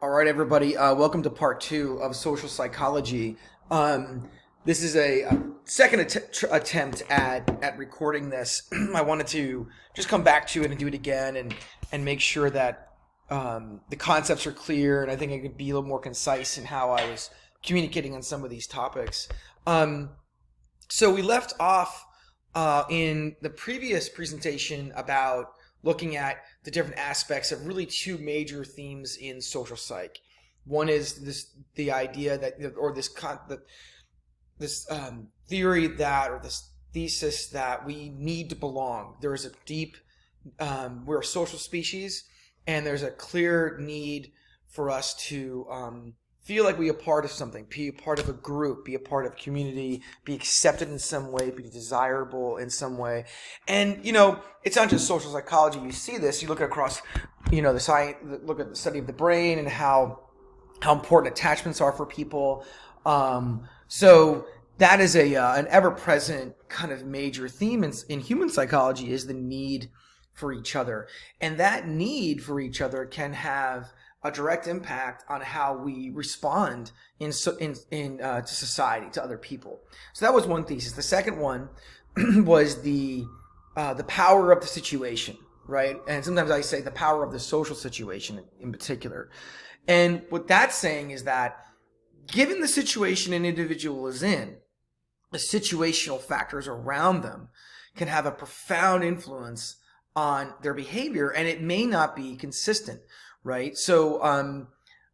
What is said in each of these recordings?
All right, everybody. Welcome to part two of social psychology. This is a second attempt at recording this. I wanted to just come back to it and do it again and make sure that the concepts are clear, and I think I could be a little more concise in how I was communicating on some of these topics. So we left off in the previous presentation about looking at the different aspects of really two major themes in social psych. One is the idea that, or this theory that, or this thesis that we need to belong. There is a deep, we're a social species, and there's a clear need for us to feel like we are part of something, be a part of a group, be a part of community, be accepted in some way, be desirable in some way. And, it's not just social psychology. You see this, you look across, the science, look at the study of the brain and how important attachments are for people. So that is an ever-present kind of major theme in human psychology, is the need for each other. And that need for each other can have a direct impact on how we respond to society, to other people. So that was one thesis. The second one was the power of the situation, right? And sometimes I say the power of the social situation in particular. And what that's saying is that given the situation an individual is in, the situational factors around them can have a profound influence on their behavior, and it may not be consistent. Right. So,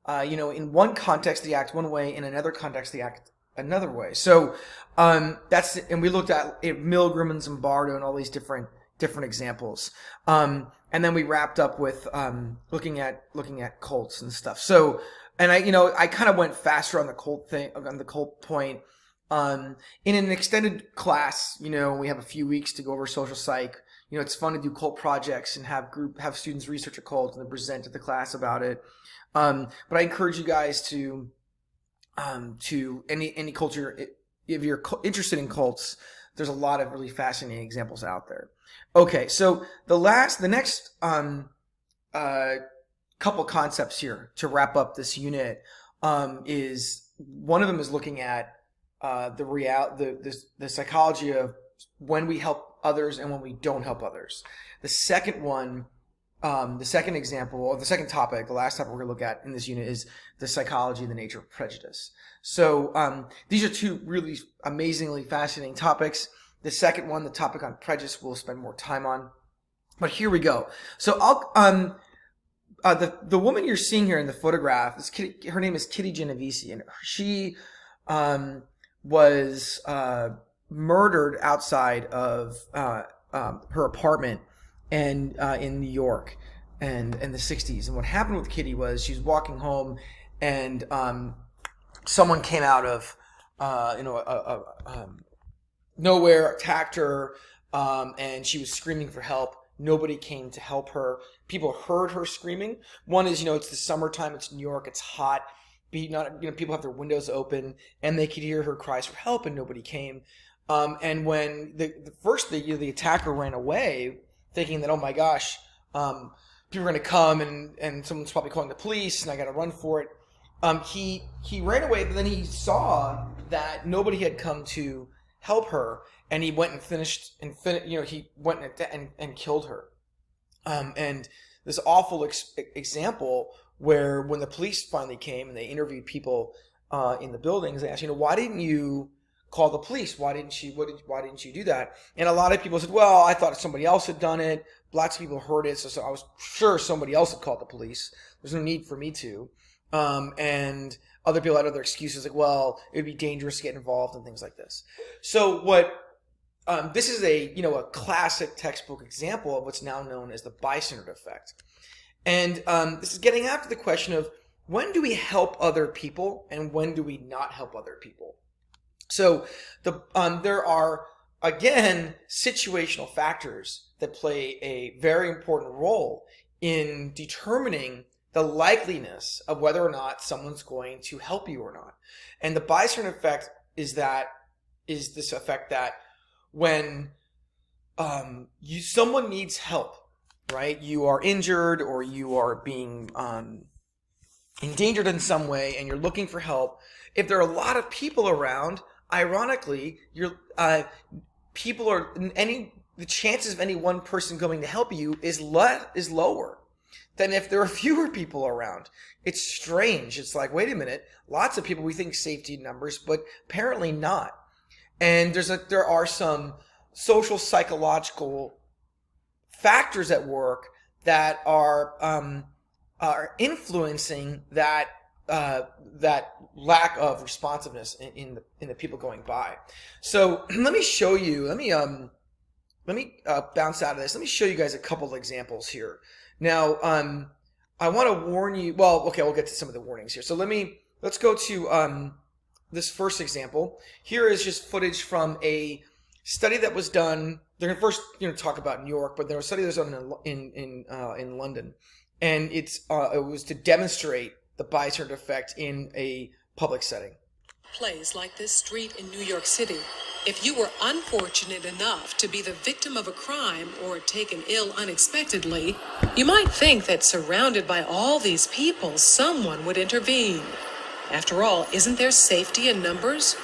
in one context, they act one way. In another context, they act another way. So, and we looked at Milgram and Zimbardo and all these different examples. And then we wrapped up with, looking at cults and stuff. So, and I kind of went faster on the cult point. In an extended class, we have a few weeks to go over social psych. It's fun to do cult projects and have students research a cult and then present to the class about it. But I encourage you guys to any culture, if you're interested in cults, there's a lot of really fascinating examples out there. Okay, so the next couple concepts here to wrap up this unit is one of them is looking at the psychology of when we help others and when we don't help others. The second one, the second example, or the second topic, the last topic we're going to look at in this unit is the psychology and the nature of prejudice. So these are two really amazingly fascinating topics. The second one, the topic on prejudice, we'll spend more time on. But here we go. So the woman you're seeing here in the photograph, her name is Kitty Genovese, and she was murdered outside of her apartment and in New York and in the 60s. And what happened with Kitty was she was walking home and someone came out of nowhere, attacked her, and she was screaming for help. Nobody came to help her. People heard her screaming. One is, it's the summertime, it's New York, it's hot. People have their windows open and they could hear her cries for help, and nobody came. And when the attacker ran away, thinking that, oh my gosh, people are going to come and someone's probably calling the police and I got to run for it. He ran away, but then he saw that nobody had come to help her, and he went and he went and killed her. And this awful example where when the police finally came and they interviewed people in the buildings, they asked, why didn't you call the police? Why didn't you do that? And a lot of people said, well, I thought somebody else had done it. Lots of people heard it, so I was sure somebody else had called the police. There's no need for me to. And other people had other excuses, like, well, it would be dangerous to get involved and things like this. So this is a classic textbook example of what's now known as the bystander effect. And this is getting after the question of when do we help other people and when do we not help other people? So there are, again, situational factors that play a very important role in determining the likeliness of whether or not someone's going to help you or not. And the bystander effect is this effect that when someone needs help, right? You are injured or you are being endangered in some way and you're looking for help, if there are a lot of people around, ironically, people are the chances of any one person going to help you is lower than if there are fewer people around. It's strange. It's like, wait a minute, lots of people, we think safety numbers, but apparently not. And there are some social psychological factors at work that are influencing that lack of responsiveness in the people going by. So let me show you. Let me bounce out of this. Let me show you guys a couple of examples here. Now, I want to warn you. Well, okay, we'll get to some of the warnings here. So let's go to this first example. Here is just footage from a study that was done. They're going to first talk about New York, but there was a study that was done in London, and it was to demonstrate the bystander effect in a public setting. Place like this street in New York City. If you were unfortunate enough to be the victim of a crime or taken ill unexpectedly, you might think that surrounded by all these people, someone would intervene. After all, isn't there safety in numbers?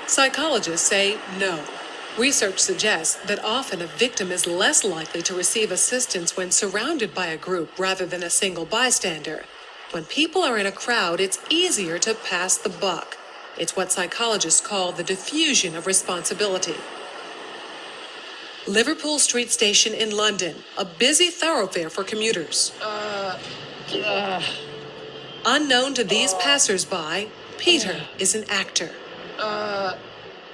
Psychologists say no. Research suggests that often a victim is less likely to receive assistance when surrounded by a group rather than a single bystander. When people are in a crowd, it's easier to pass the buck. It's what psychologists call the diffusion of responsibility. Liverpool Street Station in London, a busy thoroughfare for commuters. Unknown to these passers-by, Peter is an actor.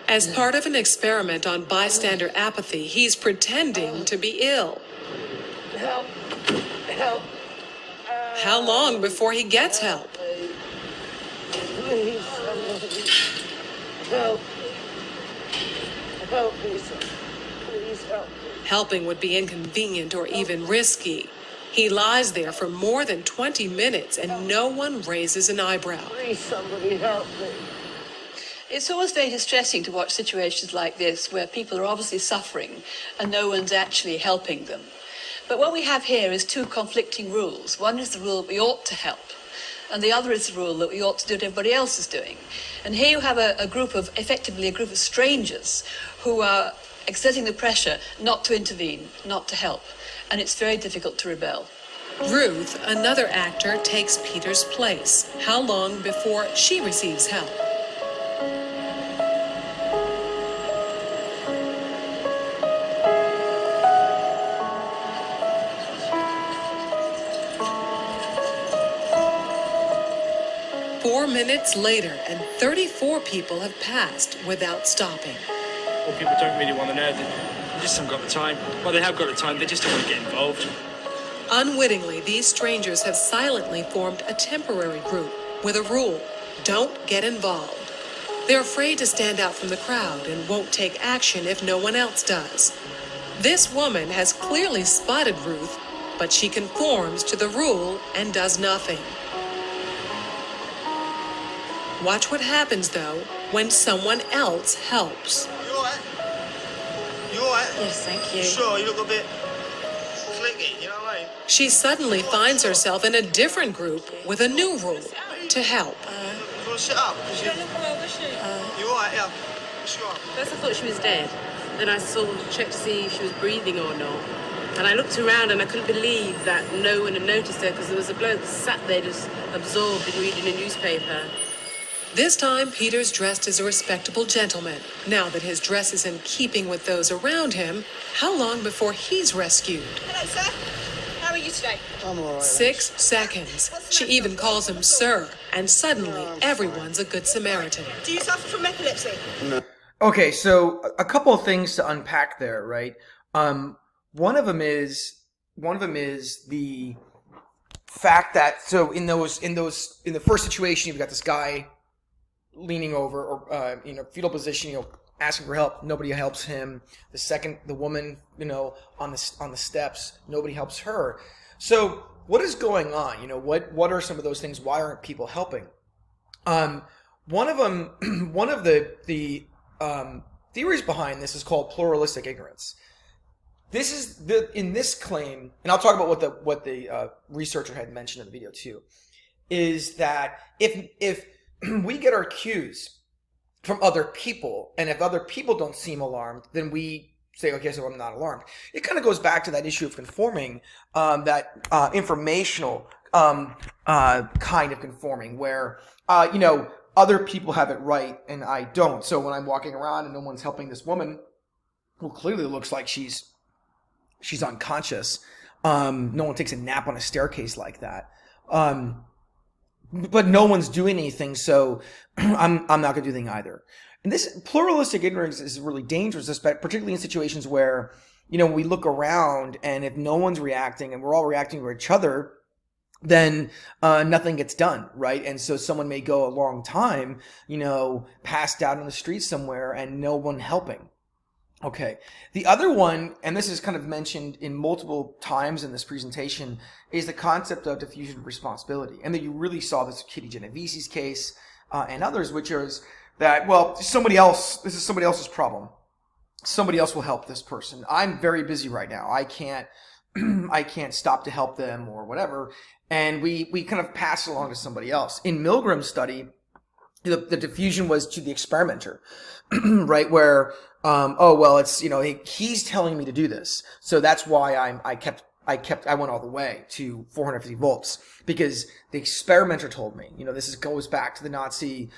As part of an experiment on bystander apathy, he's pretending to be ill. Help! Help! How long before he gets help? Please, somebody. Help. Help me, somebody. Please help me. Helping would be inconvenient or even risky. He lies there for more than 20 minutes and no one raises an eyebrow. Please, somebody help me. It's always very distressing to watch situations like this where people are obviously suffering and no one's actually helping them. But what we have here is two conflicting rules. One is the rule that we ought to help, and the other is the rule that we ought to do what everybody else is doing. And here you have effectively a group of strangers who are exerting the pressure not to intervene, not to help. And it's very difficult to rebel. Ruth, another actor, takes Peter's place. How long before she receives help? Minutes later, and 34 people have passed without stopping. Well, people don't really want to know. They just haven't got the time. Well, they have got the time, they just don't want to get involved. Unwittingly, these strangers have silently formed a temporary group with a rule: don't get involved. They're afraid to stand out from the crowd and won't take action if no one else does. This woman has clearly spotted Ruth, but she conforms to the rule and does nothing. Watch what happens, though, when someone else helps. You alright? You alright? Yes, thank you. Sure, you look a bit clicky, you know what I mean? She suddenly finds herself in a different group with a new rule: to help. You want to sit up? She don't look well, does she? You alright, yeah? Sure. First I thought she was dead. Then I sort of checked to see if she was breathing or not. And I looked around and I couldn't believe that no one had noticed her, because there was a bloke sat there just absorbed in reading a newspaper. This time, Peter's dressed as a respectable gentleman. Now that his dress is in keeping with those around him, how long before he's rescued? Hello, sir. How are you today? I'm alright. 6 seconds. She even calls him sir, and suddenly everyone's a good Samaritan. Do you suffer from epilepsy? Okay, so a couple of things to unpack there, right? One of them is the fact that in the first situation, you've got this guy leaning over or fetal position, asking for help. Nobody helps him. The woman, on the steps, nobody helps her. So what is going on? What are some of those things? Why aren't people helping? One of the theories behind this is called pluralistic ignorance. This is in this claim, and I'll talk about what the researcher had mentioned in the video too. is that if we get our cues from other people, and if other people don't seem alarmed, then we say, okay, so I'm not alarmed. It kind of goes back to that issue of conforming, that informational kind of conforming, where other people have it right and I don't. So when I'm walking around and no one's helping this woman, who clearly looks like she's unconscious, no one takes a nap on a staircase like that. But no one's doing anything, so I'm not going to do anything either. And this pluralistic ignorance is really dangerous, particularly in situations where, we look around and if no one's reacting and we're all reacting to each other, then nothing gets done, right? And so someone may go a long time, passed out on the street somewhere and no one helping. Okay. The other one, and this is kind of mentioned in multiple times in this presentation, is the concept of diffusion of responsibility. And that you really saw this with Kitty Geneviese's case and others, which is that, well, this is somebody else's problem. Somebody else will help this person. I'm very busy right now. I can't stop to help them or whatever. And we kind of pass it along to somebody else. In Milgram's study, the diffusion was to the experimenter, right? Where, it's, he's telling me to do this. So that's why I went all the way to 450 volts, because the experimenter told me, this goes back to the Nazi,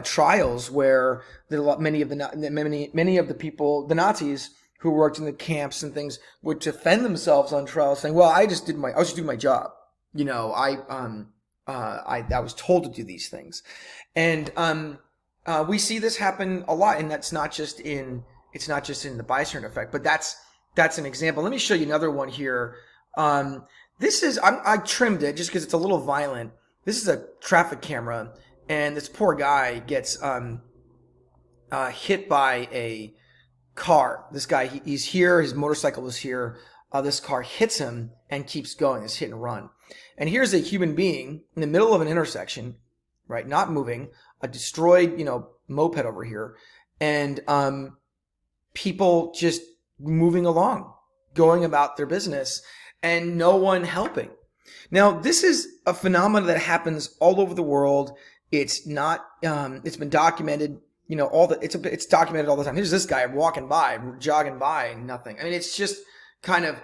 trials where many of the people, the Nazis who worked in the camps and things, would defend themselves on trial saying, well, I was just doing my job. I was told to do these things. And, we see this happen a lot, and it's not just in the bystander effect, but that's an example. Let me show you another one here. I trimmed it just because it's a little violent. This is a traffic camera, and this poor guy gets hit by a car. This guy, he's here. His motorcycle is here. This car hits him and keeps going. It's hit and run. And here's a human being in the middle of an intersection, right? Not moving, a destroyed, moped over here, and people just moving along, going about their business, and no one helping. Now, this is a phenomenon that happens all over the world. It's not. It's been documented. It's documented all the time. Here's this guy walking by, jogging by, and nothing. I mean, it's just kind of.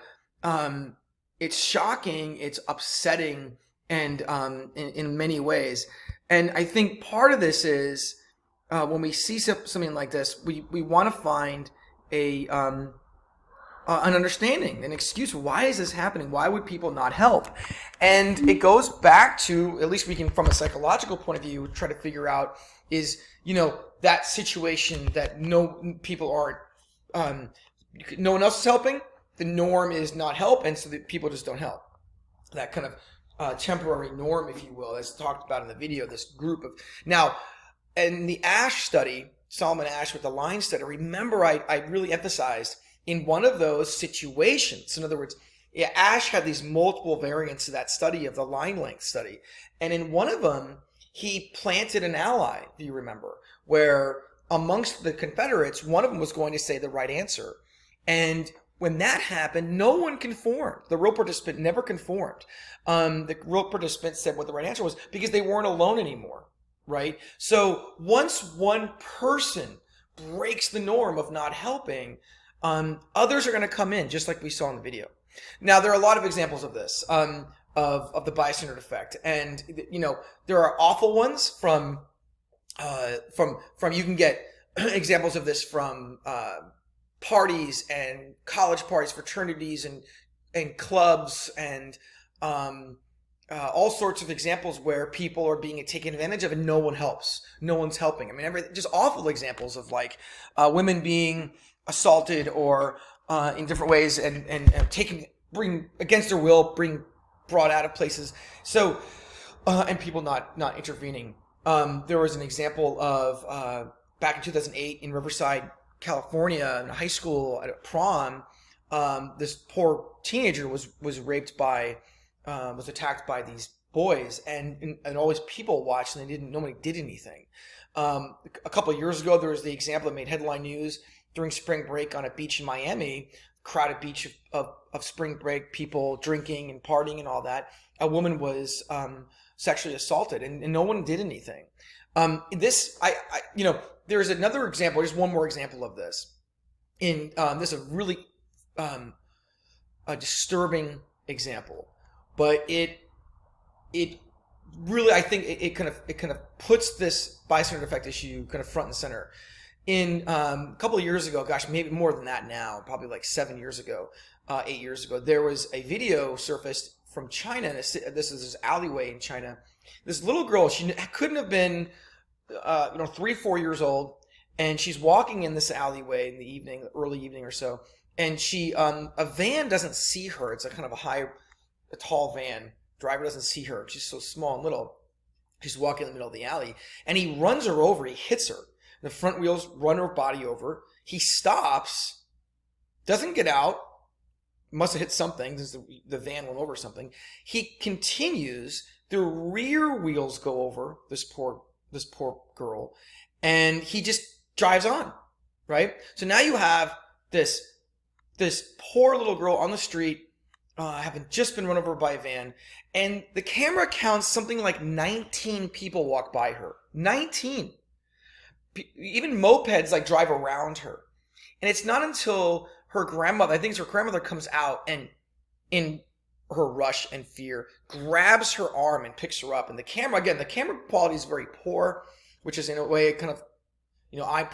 It's shocking. It's upsetting, and in many ways. And I think part of this is when we see something like this, we want to find an understanding, an excuse. Why is this happening? Why would people not help? And it goes back to, at least we can, from a psychological point of view, try to figure out is, that situation that people aren't, no one else is helping. The norm is not help, and so that people just don't help. That kind of temporary norm, if you will, as talked about in the video, this group of... Now, in the Ash study, Solomon Ash with the line study, remember I really emphasized in one of those situations, in other words, Ash had these multiple variants of that study, of the line length study, and in one of them, he planted an ally, do you remember, where amongst the Confederates, one of them was going to say the right answer. And when that happened, no one conformed. The real participant never conformed. The real participant said what the right answer was because they weren't alone anymore, right? So once one person breaks the norm of not helping, others are going to come in, just like we saw in the video. Now, there are a lot of examples of this, of the bystander effect. And, there are awful ones from you can get examples of this from parties and college parties, fraternities and clubs and all sorts of examples where people are being taken advantage of and no one helps. No one's helping. I mean, just awful examples of women being assaulted or in different ways and bring against their will, brought out of places. So and people not intervening. There was an example of back in 2008 in Riverside, California, in high school at a prom, this poor teenager was raped was attacked by these boys, and all these people watched, and nobody did anything. A couple of years ago, there was the example that made headline news during spring break on a beach in Miami. crowded beach of spring break, people drinking and partying and all that, a woman was sexually assaulted, and no one did anything. There's another example, just one more example of this. This is a really a disturbing example, but it really, I think it kind of puts this bystander effect issue kind of front and center. In a couple of years ago, gosh, maybe more than that now, probably like 7 years ago, 8 years ago, there was a video surfaced from China. This is this alleyway in China. This little girl, she couldn't have been 3-4 years old, and she's walking in this alleyway in the evening, early evening or so, and she a van doesn't see her. It's a kind of a tall van. Driver doesn't see her. She's so small and little. She's walking in the middle of the alley, and he runs her over. He hits her. The front wheels run her body over. He stops, doesn't get out. Must have hit something. The van went over something. He continues. The rear wheels go over this poor girl, and he just drives on. Right. So now you have this poor little girl on the street, having just been run over by a van, and the camera counts something like 19 people walk by her. 19. Even mopeds like drive around her. And it's not until her grandmother, I think her grandmother, comes out and in her rush and fear grabs her arm and picks her up. And the camera quality is very poor, which is in a way kind of, I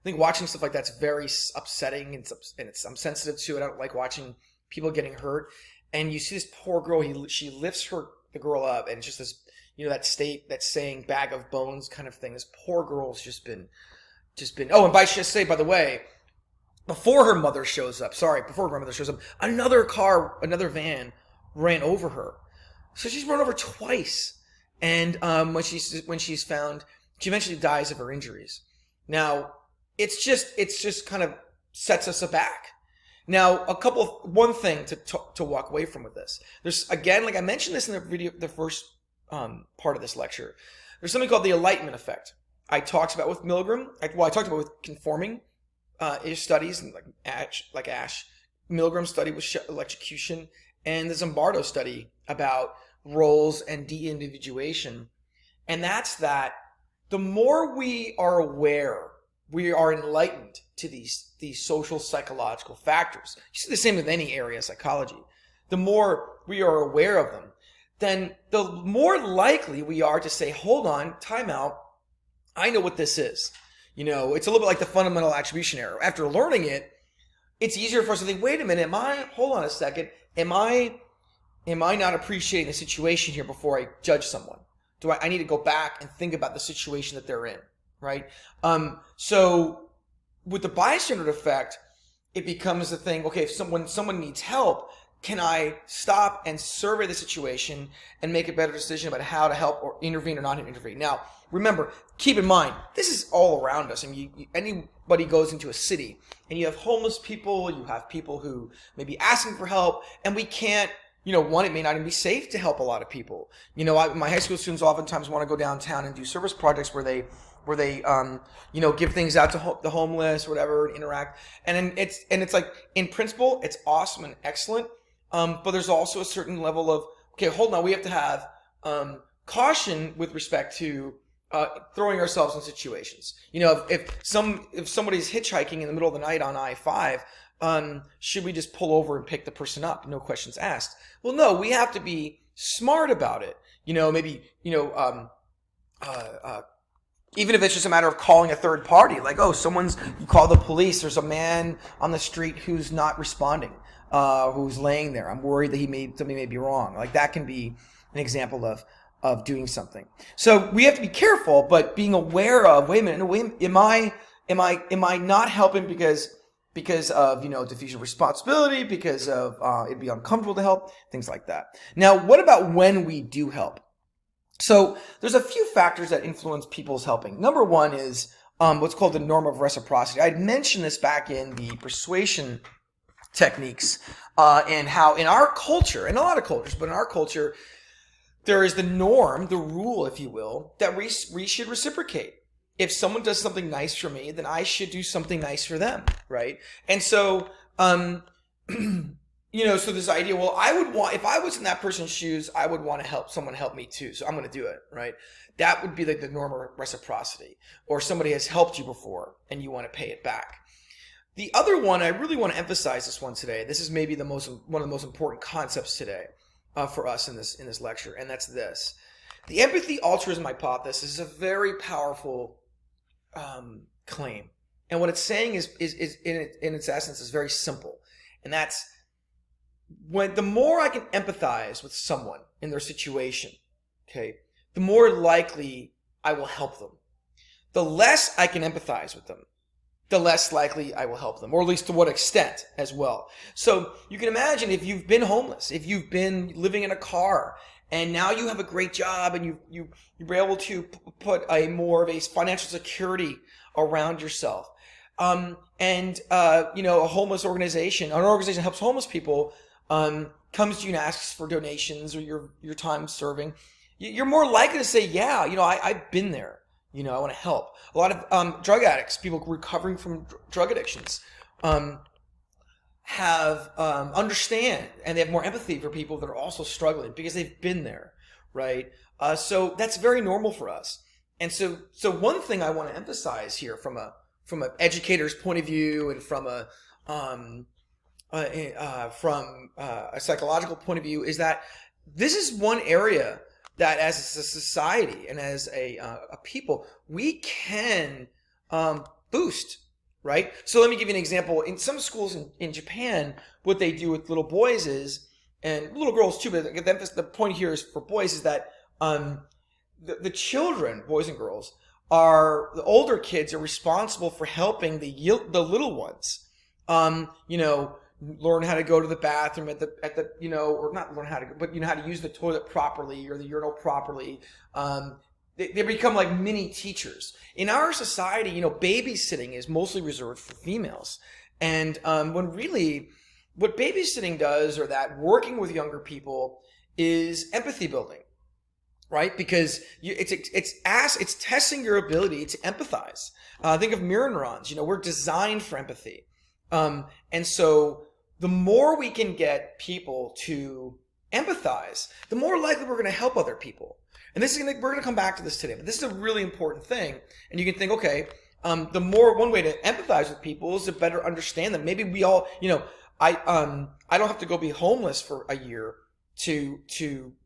think watching stuff like that's very upsetting, and I'm sensitive to it. I don't like watching people getting hurt. And you see this poor girl, she lifts the girl up, and it's just this, that saying bag of bones kind of thing. This poor girl's just been. Oh, and by the way, before her grandmother shows up, another van ran over her. So she's run over twice. And when she's found, she eventually dies of her injuries. Now, it's just kind of sets us aback. Now, one thing to walk away from with this. There's, again, like I mentioned this in the first part of this lecture. There's something called the enlightenment effect. I talked about with Milgram. I talked about with conforming studies, like Ash. Milgram study with electrocution, and the Zimbardo study about roles and de-individuation. And that's that the more we are aware, we are enlightened to these social psychological factors. You see the same with any area of psychology. The more we are aware of them, then the more likely we are to say, hold on, time out, I know what this is. It's a little bit like the fundamental attribution error. After learning it, it's easier for us to think, wait a minute, hold on a second, am I not appreciating the situation here before I judge someone? I need to go back and think about the situation that they're in, right? So with the bystander effect, it becomes the thing, okay, if someone needs help, can I stop and survey the situation and make a better decision about how to help or intervene or not intervene? Now, remember, keep in mind, this is all around us. I mean, anybody goes into a city and you have homeless people, you have people who may be asking for help, and we can't, it may not even be safe to help a lot of people. My high school students oftentimes want to go downtown and do service projects where they give things out to the homeless or whatever, and interact. And it's like, in principle, it's awesome and excellent. But there's also a certain level of, okay, hold on, we have to have caution with respect to throwing ourselves in situations. If somebody's hitchhiking in the middle of the night on I-5, should we just pull over and pick the person up? No questions asked. Well, no, we have to be smart about it. Even if it's just a matter of calling a third party, like, you call the police, there's a man on the street who's not responding, who's laying there. I'm worried that something may be wrong. Like, that can be an example of doing something. So we have to be careful, but being aware of, wait a minute, am I not helping because of, diffusion of responsibility, because of it'd be uncomfortable to help, things like that. Now, what about when we do help? So there's a few factors that influence people's helping. Number one is what's called the norm of reciprocity. I'd mentioned this back in the persuasion techniques, and how in our culture, in a lot of cultures, but in our culture, there is the norm, the rule, if you will, that we should reciprocate. if someone does something nice for me, then I should do something nice for them, right? And so, so this idea, well, if I was in that person's shoes, I would want to help someone help me too. So I'm going to do it, right? That would be like the normal reciprocity. Or somebody has helped you before and you want to pay it back. The other one, I really want to emphasize this one today. This is maybe one of the most important concepts today for us in this lecture, and that's this. The empathy altruism hypothesis is a very powerful claim. And what it's saying is in its essence is very simple. And that's the more I can empathize with someone in their situation, okay, the more likely I will help them. The less I can empathize with them, the less likely I will help them, or at least to what extent as well. So you can imagine if you've been homeless, if you've been living in a car, and now you have a great job and you're able to put a more of a financial security around yourself. A homeless organization, an organization that helps homeless people, comes to you and asks for donations or your time serving. You're more likely to say, yeah, I've been there. I want to help. A lot of drug addicts, people recovering from drug addictions, understand and they have more empathy for people that are also struggling because they've been there, right? So that's very normal for us. And so one thing I want to emphasize here from an educator's point of view and from a psychological point of view is that this is one area that as a society and as a people, we can boost, right? So let me give you an example. In some schools in Japan, what they do with little boys is, and little girls too, but the point here is for boys is that the children, boys and girls, the older kids are responsible for helping the little ones, learn how to go to the bathroom or not learn how to, but how to use the toilet properly or the urinal properly. They become like mini teachers. In our society, babysitting is mostly reserved for females. And when really what babysitting does, or that working with younger people, is empathy building, right? Because it's testing your ability to empathize. Think of mirror neurons. We're designed for empathy. And so the more we can get people to empathize, the more likely we're going to help other people. And we're going to come back to this today, but this is a really important thing. And you can think, okay, one way to empathize with people is to better understand them. Maybe we all, I don't have to go be homeless for a year to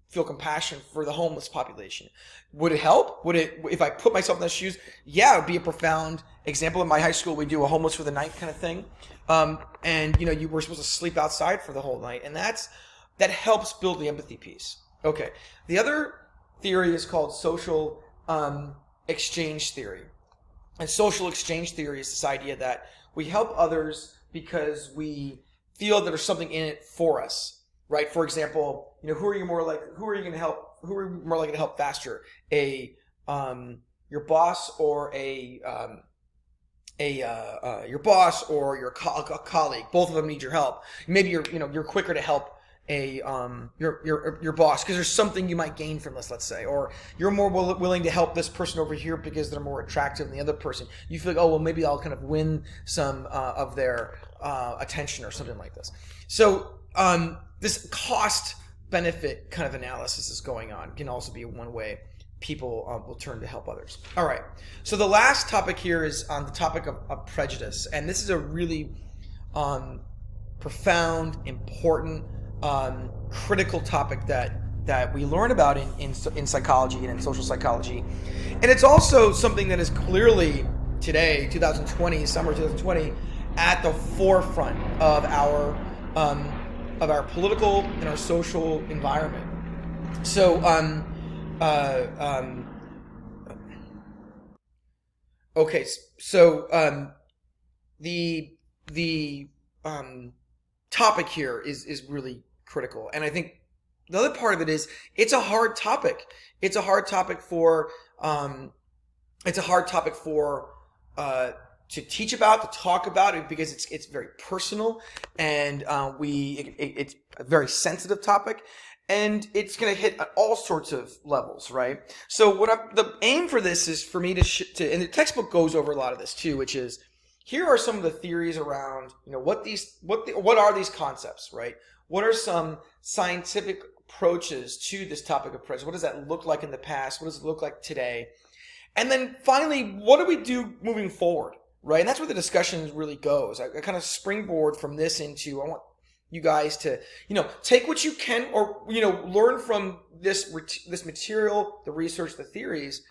feel compassion for the homeless population. Would it help? If I put myself in those shoes? Yeah, it would be a profound example. In my high school, we do a homeless for the night kind of thing. You were supposed to sleep outside for the whole night. And that helps build the empathy piece. Okay. The other theory is called social exchange theory. And social exchange theory is this idea that we help others because we feel that there's something in it for us, right? For example, who are you more likely to help faster? Your boss or your boss or your colleague. Both of them need your help. Maybe you're quicker to help your boss because there's something you might gain from this, let's say, or you're more willing to help this person over here because they're more attractive than the other person. You feel like, oh well, maybe I'll kind of win some of their attention or something like this. So this cost benefit kind of analysis is going on. It can also be one way people will turn to help others. All right. So the last topic here is on the topic of prejudice, and this is a really profound, important, critical topic that we learn about in psychology and in social psychology. And it's also something that is clearly today, 2020, summer 2020, at the forefront of our political and our social environment. So okay, so the topic here is really critical, and I think the other part of it is it's a hard topic. It's a hard topic for to teach about, to talk about it, because it's very personal, and it's a very sensitive topic. And it's going to hit at all sorts of levels, right? So the aim for this is for me to and the textbook goes over a lot of this too, which is here are some of the theories around, what are these concepts, right? What are some scientific approaches to this topic of prejudice? What does that look like in the past? What does it look like today? And then finally, what do we do moving forward, right? And that's where the discussion really goes. I kind of springboard from this into, I want you guys to, take what you can, or, learn from this material, the research, the theories,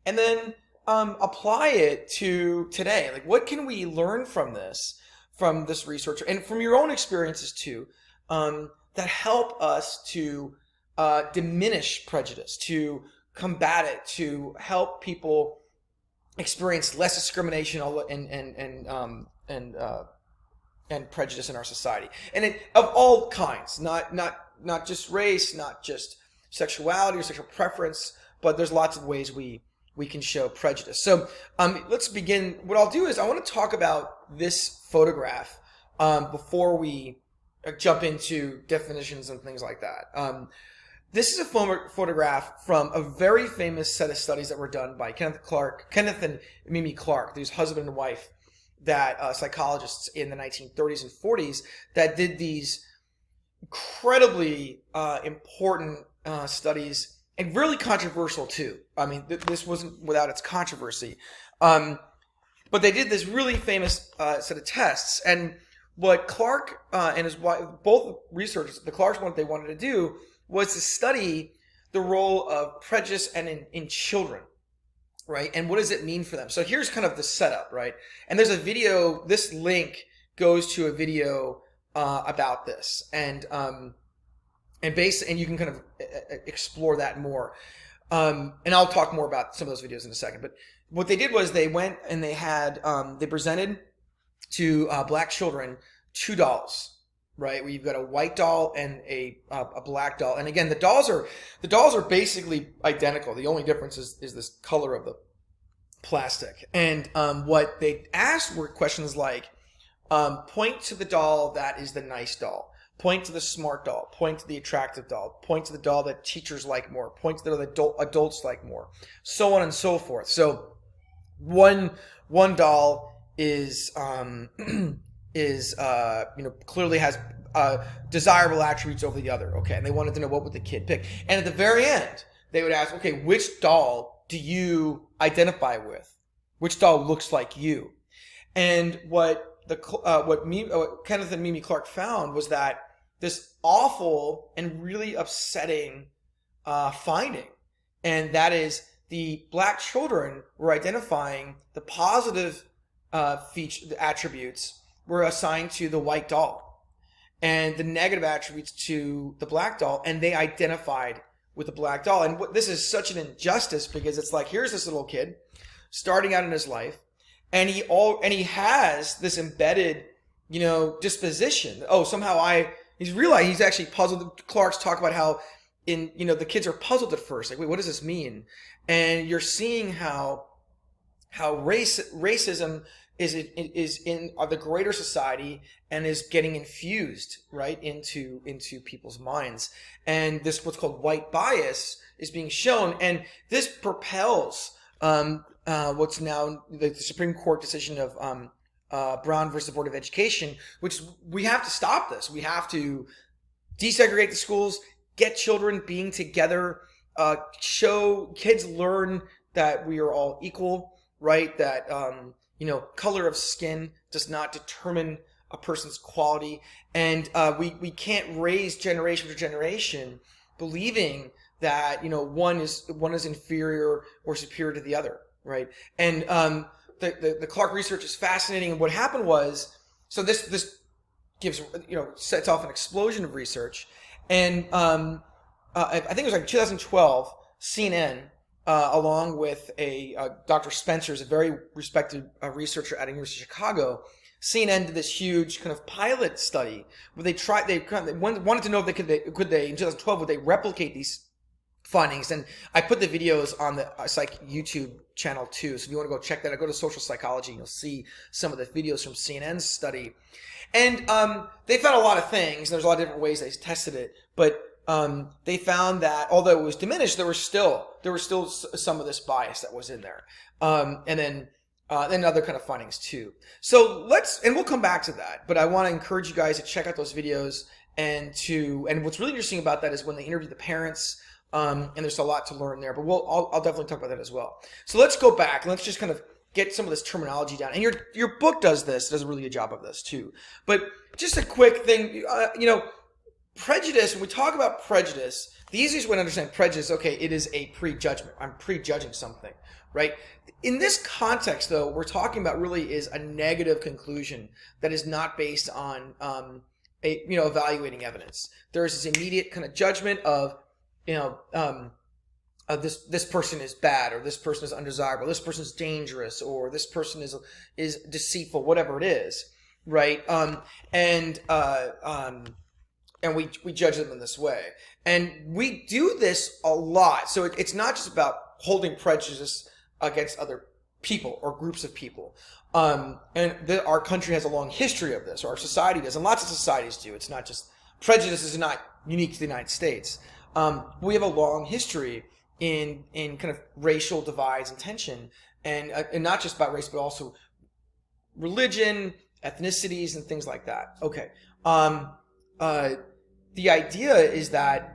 and then apply it to today. Like, what can we learn from this research, and from your own experiences too, that help us to diminish prejudice, to combat it, to help people experience less discrimination and prejudice in our society, and of all kinds, not just race, not just sexuality or sexual preference, but there's lots of ways we can show prejudice. So let's begin. What I'll do is I want to talk about this photograph before we jump into definitions and things like that. This is a photograph from a very famous set of studies that were done by Kenneth and Mimi Clark, these husband and wife, that psychologists in the 1930s and 40s that did these incredibly important studies, and really controversial too. I mean, this wasn't without its controversy. But they did this really famous set of tests. And what Clark and his wife, both researchers, the Clarks, what they wanted to do was to study the role of prejudice and in children. Right? And what does it mean for them? So here's kind of the setup, right? And there's a video, this link goes to a video about this. And you can kind of explore that more. And I'll talk more about some of those videos in a second. But what they did was they went and they presented to black children 2 dolls. Right, where you've got a white doll and a black doll, and again, the dolls are basically identical. The only difference is this color of the plastic. And what they asked were questions like, point to the doll that is the nice doll, point to the smart doll, point to the attractive doll, point to the doll that teachers like more, point to the that adults like more, so on and so forth. So one doll is clearly has desirable attributes over the other. Okay, and they wanted to know what would the kid pick. And at the very end, they would ask, okay, which doll do you identify with? Which doll looks like you? And what Kenneth and Mimi Clark found was that this awful and really upsetting finding, and that is the black children were identifying the positive attributes were assigned to the white doll, and the negative attributes to the black doll, and they identified with the black doll. And this is such an injustice, because it's like, here's this little kid starting out in his life, and he has this embedded, disposition. Oh, somehow he's realized he's actually puzzled. Clark's talk about how the kids are puzzled at first, like, wait, what does this mean? And you're seeing how racism is in the greater society and is getting infused right into people's minds. And this, what's called white bias, is being shown, and this propels what's now the Supreme Court decision of Brown versus the Board of Education, which we have to stop this. We have to desegregate the schools, get children being together, show kids learn that we are all equal, right? That color of skin does not determine a person's quality, and we can't raise generation after generation believing that one is inferior or superior to the other, right? And the Clark research is fascinating. And what happened was, so this gives sets off an explosion of research, and I think it was like 2012, CNN. Along with Dr. Spencer, is a very respected researcher at the University of Chicago, CNN did this huge kind of pilot study where they wanted to know if could they in 2012 would they replicate these findings. And I put the videos on the Psych YouTube channel too, so if you want to go check that out, go to Social Psychology and you'll see some of the videos from CNN's study. And they found a lot of things. There's a lot of different ways they tested it, but they found that although it was diminished, there was still some of this bias that was in there. And then other kind of findings too. So we'll come back to that, but I want to encourage you guys to check out those videos and what's really interesting about that is when they interview the parents, and there's a lot to learn there, but I'll definitely talk about that as well. So let's go back and let's just kind of get some of this terminology down. And your book does a really good job of this too. But just a quick thing, prejudice, when we talk about prejudice, the easiest way to understand prejudice, okay, it is a prejudgment. I'm prejudging something, right? In this context, though, we're talking about really is a negative conclusion that is not based on evaluating evidence. There is this immediate kind of judgment of this person is bad, or this person is undesirable, this person is dangerous, or this person is deceitful, whatever it is, right? And we judge them in this way, and we do this a lot. So it's not just about holding prejudice against other people or groups of people. Our country has a long history of this, or our society does, and lots of societies do. It's not just prejudice is not unique to the United States. We have a long history in kind of racial divides and tension, and not just about race, but also religion, ethnicities, and things like that. Okay. The idea is that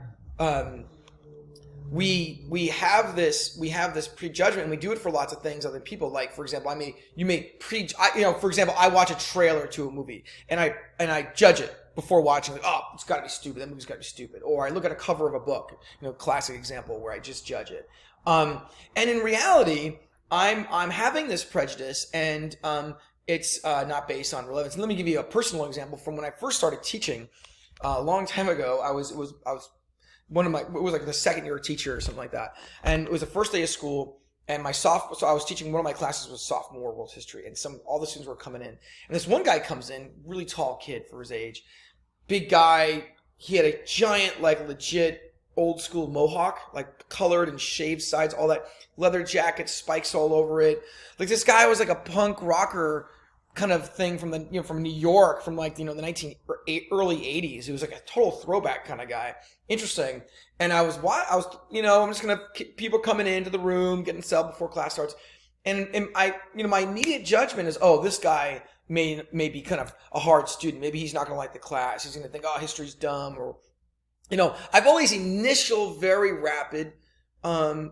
we have this prejudgment, and we do it for lots of things. Other people, like for example, for example, I watch a trailer to a movie, and I judge it before watching. Like, oh, it's got to be stupid. That movie's got to be stupid. Or I look at a cover of a book. Classic example where I just judge it. And in reality, I'm having this prejudice, and it's not based on relevance. And let me give you a personal example from when I first started teaching. A long time ago, it was like the second year teacher or something like that, and it was the first day of school, and so I was teaching, one of my classes was sophomore world history, and all the students were coming in, and this one guy comes in, really tall kid for his age, big guy. He had a giant, like legit old school mohawk, like colored and shaved sides, all that, leather jacket, spikes all over it. Like this guy was like a punk rocker kind of thing from from New York, from like the early 80s. He was like a total throwback kind of guy. Interesting. And I'm just gonna people coming into the room, getting set before class starts, and I my immediate judgment is, oh, this guy may be kind of a hard student. Maybe he's not gonna like the class. He's gonna think, oh, history's dumb, or I've always initial very rapid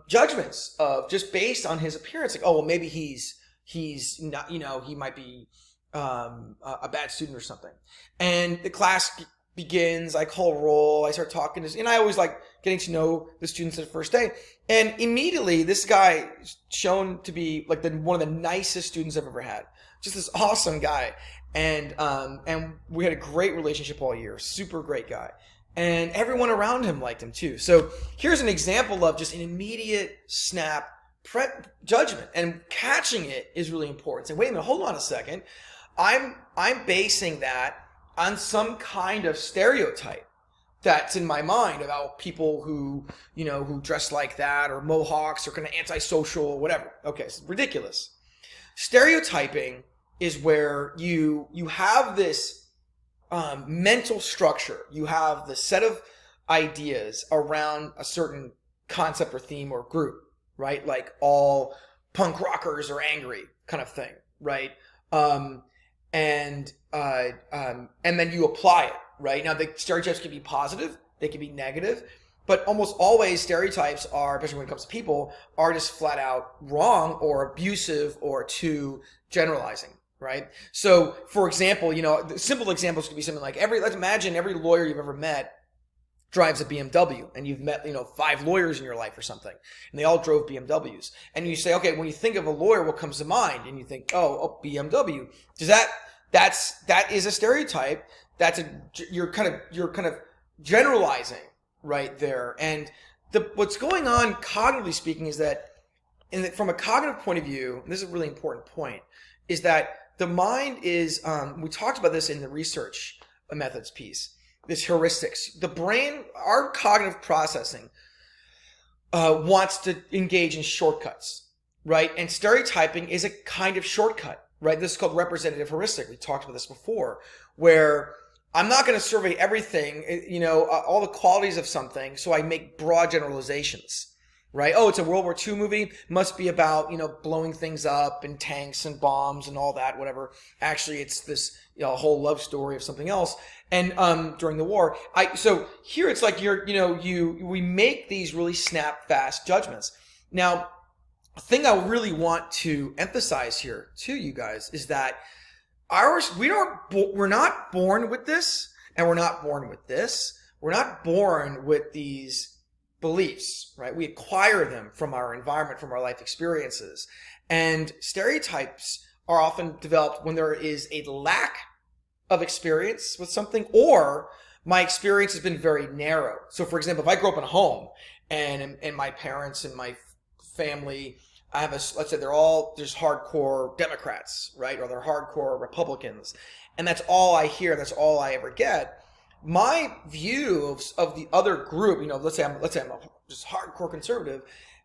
judgments of just based on his appearance, like, oh, well, maybe he's not, he might be a bad student or something. And the class begins, I call roll, I start talking, and I always like getting to know the students at the first day. And immediately, this guy shown to be like one of the nicest students I've ever had. Just this awesome guy. And we had a great relationship all year. Super great guy. And everyone around him liked him too. So here's an example of just an immediate snap judgment, and catching it is really important. Say, wait a minute, hold on a second. I'm basing that on some kind of stereotype that's in my mind about people who dress like that, or mohawks, or kind of antisocial, or whatever. Okay, it's ridiculous. Stereotyping is where you have this mental structure. You have the set of ideas around a certain concept or theme or group, right? Like all punk rockers are angry kind of thing, right? And then you apply it, right? Now, the stereotypes can be positive, they can be negative, but almost always stereotypes are, especially when it comes to people, are just flat out wrong or abusive or too generalizing, right? So, for example, the simple examples could be something like let's imagine every lawyer you've ever met drives a BMW, and you've met 5 lawyers in your life or something, and they all drove BMWs, and you say, okay, when you think of a lawyer, what comes to mind? And you think, oh, BMW. That is a stereotype. You're kind of generalizing right there. And what's going on cognitively speaking is that, from a cognitive point of view, and this is a really important point, is that the mind is, we talked about this in the research methods piece, this heuristics. The brain, our cognitive processing, wants to engage in shortcuts, right? And stereotyping is a kind of shortcut, right? This is called representative heuristic. We talked about this before, where I'm not going to survey everything, all the qualities of something, so I make broad generalizations, right? Oh, it's a World War II movie, must be about, blowing things up and tanks and bombs and all that, whatever. Actually, it's this whole love story of something else. And during the war, so here it's like we make these really snap fast judgments. Now, a thing I really want to emphasize here to you guys is that we're not born with this, and we're not born with this. We're not born with these beliefs, right? We acquire them from our environment, from our life experiences. And stereotypes are often developed when there is a lack of experience with something, or my experience has been very narrow. So for example, if I grew up in a home and my parents and my family, let's say there's hardcore Democrats, right? Or they're hardcore Republicans. And that's all I hear. That's all I ever get. My view of the other group, let's say I'm just hardcore conservative.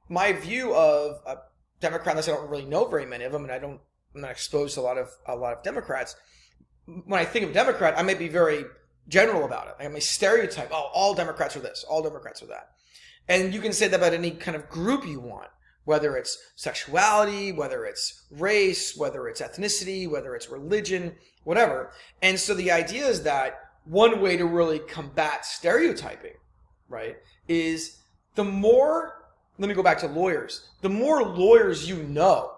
My view of a Democrat, unless I don't really know very many of them, and I'm not exposed to a lot of Democrats. When I think of Democrat, I may be very general about it. I may stereotype, all Democrats are this, all Democrats are that. And you can say that about any kind of group you want, whether it's sexuality, whether it's race, whether it's ethnicity, whether it's religion, whatever. And so the idea is that one way to really combat stereotyping, right, is let me go back to lawyers. The more lawyers you know,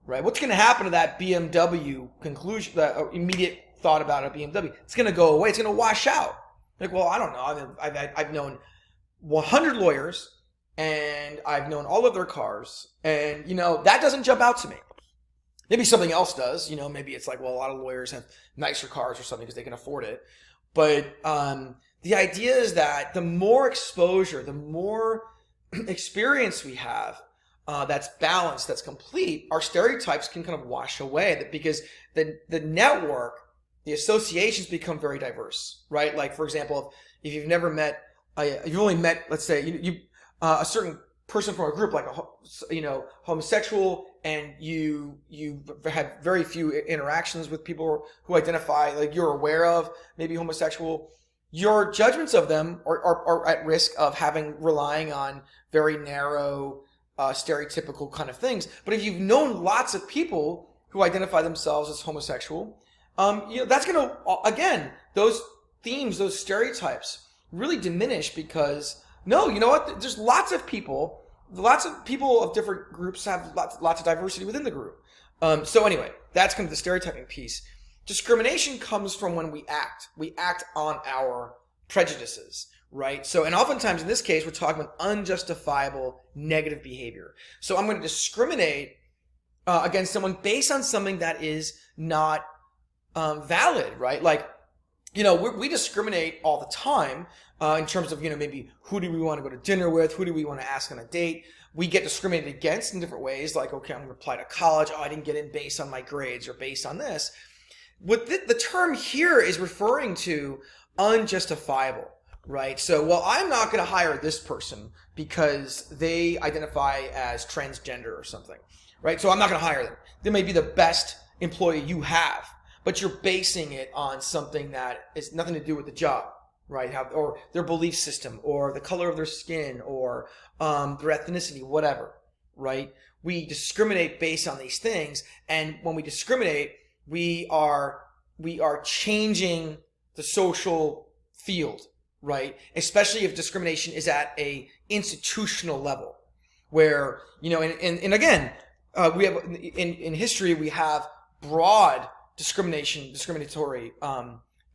right, what's going to happen to that BMW conclusion, that immediate thought about a BMW? It's going to go away. It's going to wash out. Like, well, I don't know. I've known 100 lawyers, and I've known all of their cars, and, that doesn't jump out to me. Maybe something else does. Maybe it's like, well, a lot of lawyers have nicer cars or something because they can afford it. But the idea is that the more exposure, the more experience we have that's balanced, that's complete, our stereotypes can kind of wash away, because the network, the associations become very diverse, right? Like, for example, if you've never met, you've only met, let's say, a certain person from a group, like homosexual, and you have very few interactions with people who identify, like, you're aware of maybe homosexual, your judgments of them are at risk of relying on very narrow, stereotypical kind of things. But if you've known lots of people who identify themselves as homosexual, that's going to, again, those themes, those stereotypes really diminish, because you know what? There's lots of people of different groups have lots of diversity within the group. So anyway, that's kind of the stereotyping piece. Discrimination comes from when we act. We act on our prejudices, right? So, and oftentimes in this case, we're talking about unjustifiable negative behavior. So I'm going to discriminate against someone based on something that is not valid, right? Like, we discriminate all the time in terms of, maybe who do we want to go to dinner with? Who do we want to ask on a date? We get discriminated against in different ways. Like, okay, I'm going to apply to college. I didn't get in based on my grades or based on this. What the term here is referring to unjustifiable, right? So, well, I'm not going to hire this person because they identify as transgender or something, right? So I'm not going to hire them. They may be the best employee you have, but you're basing it on something that is nothing to do with the job, right? Or their belief system, or the color of their skin, or their ethnicity, whatever, right? We discriminate based on these things, and when we discriminate, we are changing the social field, right? Especially if discrimination is at a institutional level, where, and again, we have in history, we have broad discriminatory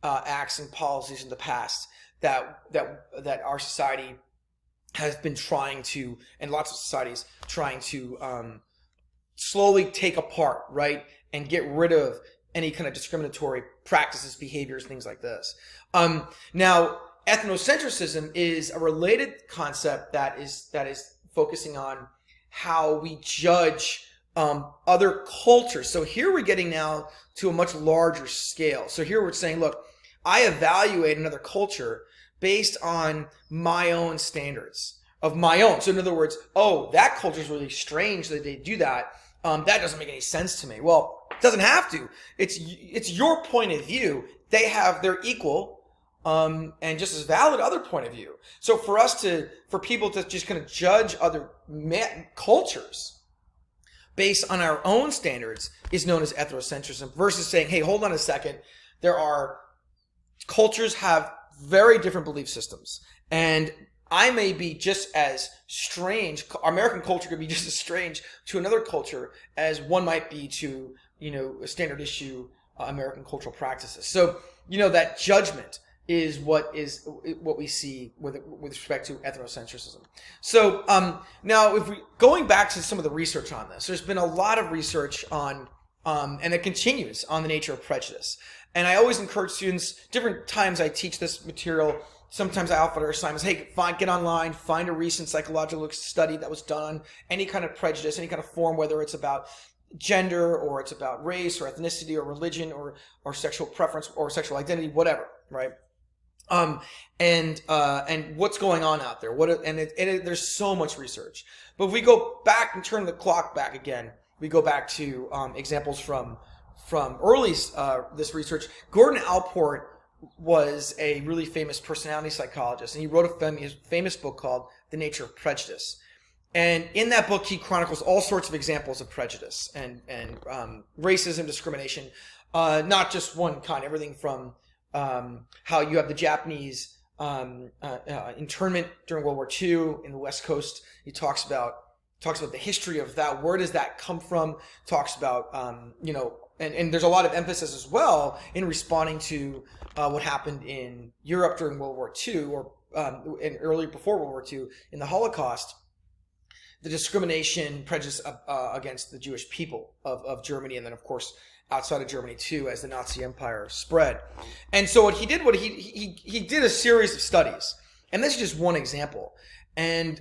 acts and policies in the past that our society has been trying to, and lots of societies trying to slowly take apart, right, and get rid of any kind of discriminatory practices, behaviors, things like this. Now, ethnocentrism is a related concept that is focusing on how we judge other cultures. So here we're getting now to a much larger scale. So here we're saying, look, I evaluate another culture based on my own standards of my own. So in other words, that culture is really strange that they do that. That doesn't make any sense to me. Well, doesn't have to. It's your point of view. They have their equal and just as valid other point of view. So for people to just kind of judge other cultures based on our own standards is known as ethnocentrism, versus saying, hey, hold on a second. Cultures have very different belief systems. And I may be just as strange, American culture could be just as strange to another culture as one might be to, a standard issue American cultural practices. So, that judgment is what we see with respect to ethnocentrism. So now, if we going back to some of the research on this, there's been a lot of research on, and it continues on the nature of prejudice. And I always encourage students. Different times I teach this material. Sometimes I offer assignments. Hey, get online, find a recent psychological study that was done on any kind of prejudice, any kind of form, whether it's about gender or it's about race or ethnicity or religion or sexual preference or sexual identity, whatever, right? And what's going on out there? There's so much research. But if we go back and turn the clock back again, we go back to examples from early this research. Gordon Allport was a really famous personality psychologist, and he wrote a famous book called The Nature of Prejudice. And in that book, he chronicles all sorts of examples of prejudice and racism, discrimination, not just one kind, everything from how you have the Japanese internment during World War II in the West Coast. He talks about the history of that. Where does that come from? Talks about, and there's a lot of emphasis as well in responding to what happened in Europe during World War II or and earlier before World War II in the Holocaust. The discrimination, prejudice against the Jewish people of Germany, and then of course outside of Germany too, as the Nazi Empire spread. And so what he did, he did a series of studies, and this is just one example, and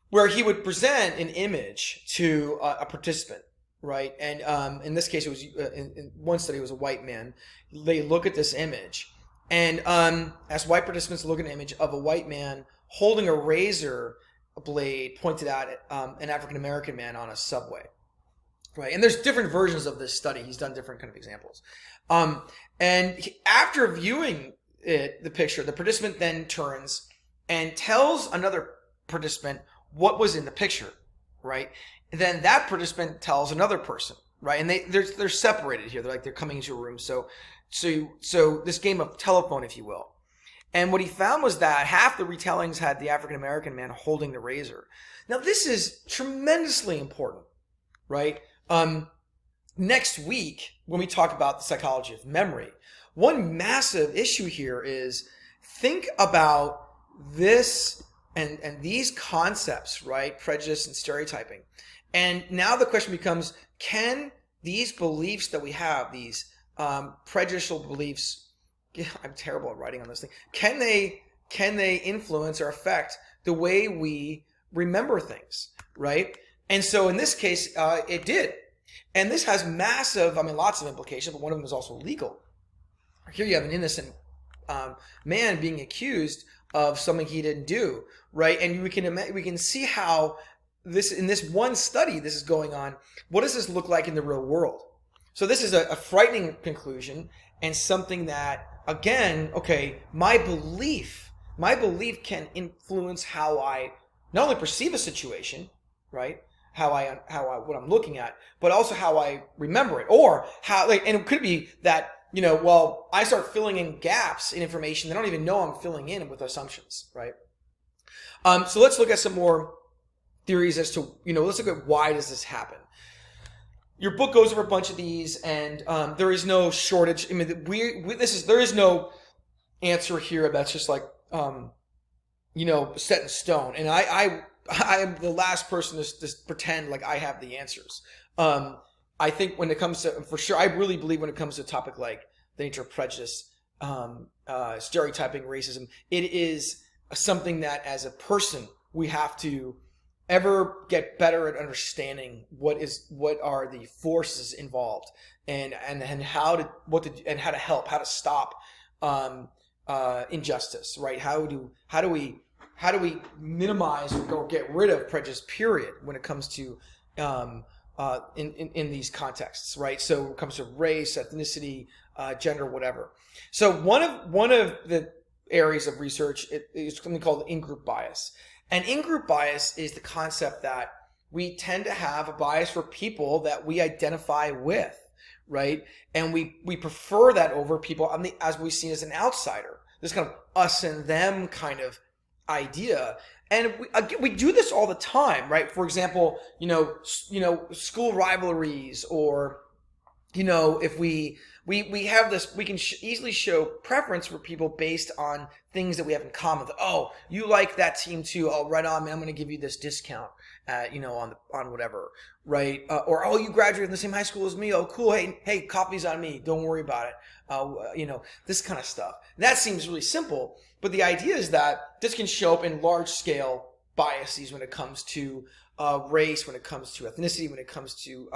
where he would present an image to a participant, right? And in this case, it was in one study, it was a white man. They look at this image, and as white participants look at an image of a white man holding a razor blade pointed at an African American man on a subway, right? And there's different versions of this study. He's done different kind of examples. After viewing the picture, the participant then turns and tells another participant what was in the picture, right? And then that participant tells another person, right? And they're separated here. They're coming into a room. So this game of telephone, if you will. And what he found was that half the retellings had the African-American man holding the razor. Now, this is tremendously important, right? Next week, when we talk about the psychology of memory, one massive issue here is think about this and these concepts, right? Prejudice and stereotyping. And now the question becomes, can these beliefs that we have, these prejudicial beliefs, I'm terrible at writing on this thing. Can they influence or affect the way we remember things, right? And so in this case, it did. And this has lots of implications, but one of them is also legal. Here you have an innocent man being accused of something he didn't do, right? And we can see how in this one study this is going on. What does this look like in the real world? So this is a frightening conclusion and something that, again, okay, my belief can influence how I not only perceive a situation, right? What I'm looking at, but also how I remember it, or and it could be that, I start filling in gaps in information that I don't even know I'm filling in with assumptions, right? So let's look at some more theories as to, let's look at why does this happen. Your book goes over a bunch of these, and there is no shortage. I mean, there is no answer here that's just like, set in stone. And I am the last person to pretend like I have the answers. I think when it comes to, for sure, I really believe when it comes to a topic like the nature of prejudice, stereotyping, racism, it is something that as a person we have to ever get better at understanding what are the forces involved and how to help, how to stop injustice, right? How do we minimize or get rid of prejudice, period, when it comes to in these contexts, right? So when it comes to race, ethnicity, gender, whatever. So one of the areas of research is something called in-group bias. And in-group bias is the concept that we tend to have a bias for people that we identify with, right? And we prefer that over people as we see as an outsider. This kind of us and them kind of idea. And we do this all the time, right? For example, school rivalries, or if we have this, we can easily show preference for people based on things that we have in common. Oh, you like that team too. Oh, right on, man. I'm going to give you this discount, on whatever, right? Or, oh, you graduated in the same high school as me. Oh, cool. Hey, coffee's on me. Don't worry about it. This kind of stuff. And that seems really simple, but the idea is that this can show up in large scale biases when it comes to race, when it comes to ethnicity, when it comes to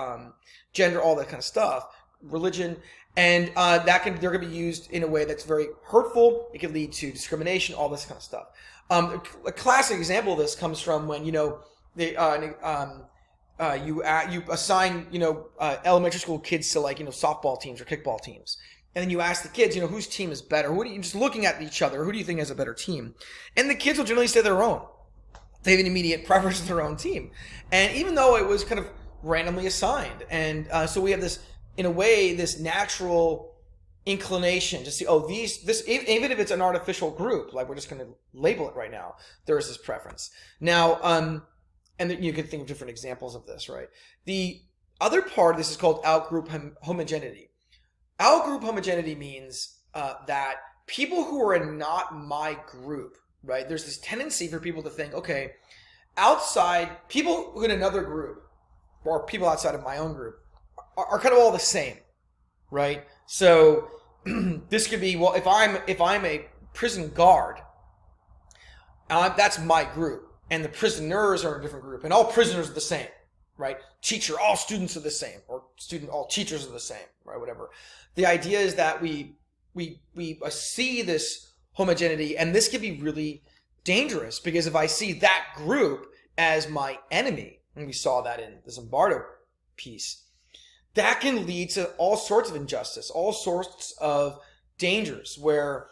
gender, all that kind of stuff, religion. And they're going to be used in a way that's very hurtful. It can lead to discrimination, all this kind of stuff. A classic example of this comes from when you assign elementary school kids to softball teams or kickball teams, and then you ask the kids whose team is better. Just looking at each other, who do you think has a better team? And the kids will generally say their own. They have an immediate preference for their own team, and even though it was kind of randomly assigned, and so we have this. In a way, this natural inclination to see, even if it's an artificial group, like we're just going to label it right now, there is this preference. Now, and you can think of different examples of this, right? The other part of this is called out-group homogeneity. Out-group homogeneity means that people who are not my group, right? There's this tendency for people to think, okay, outside, people in another group, or people outside of my own group, are kind of all the same, right? So this could be, well, if I'm a prison guard, that's my group, and the prisoners are a different group, and all prisoners are the same, right? Teacher, all students are the same, or all teachers are the same, right? Whatever. The idea is that we see this homogeneity, and this can be really dangerous, because if I see that group as my enemy, and we saw that in the Zimbardo piece, that can lead to all sorts of injustice, all sorts of dangers, where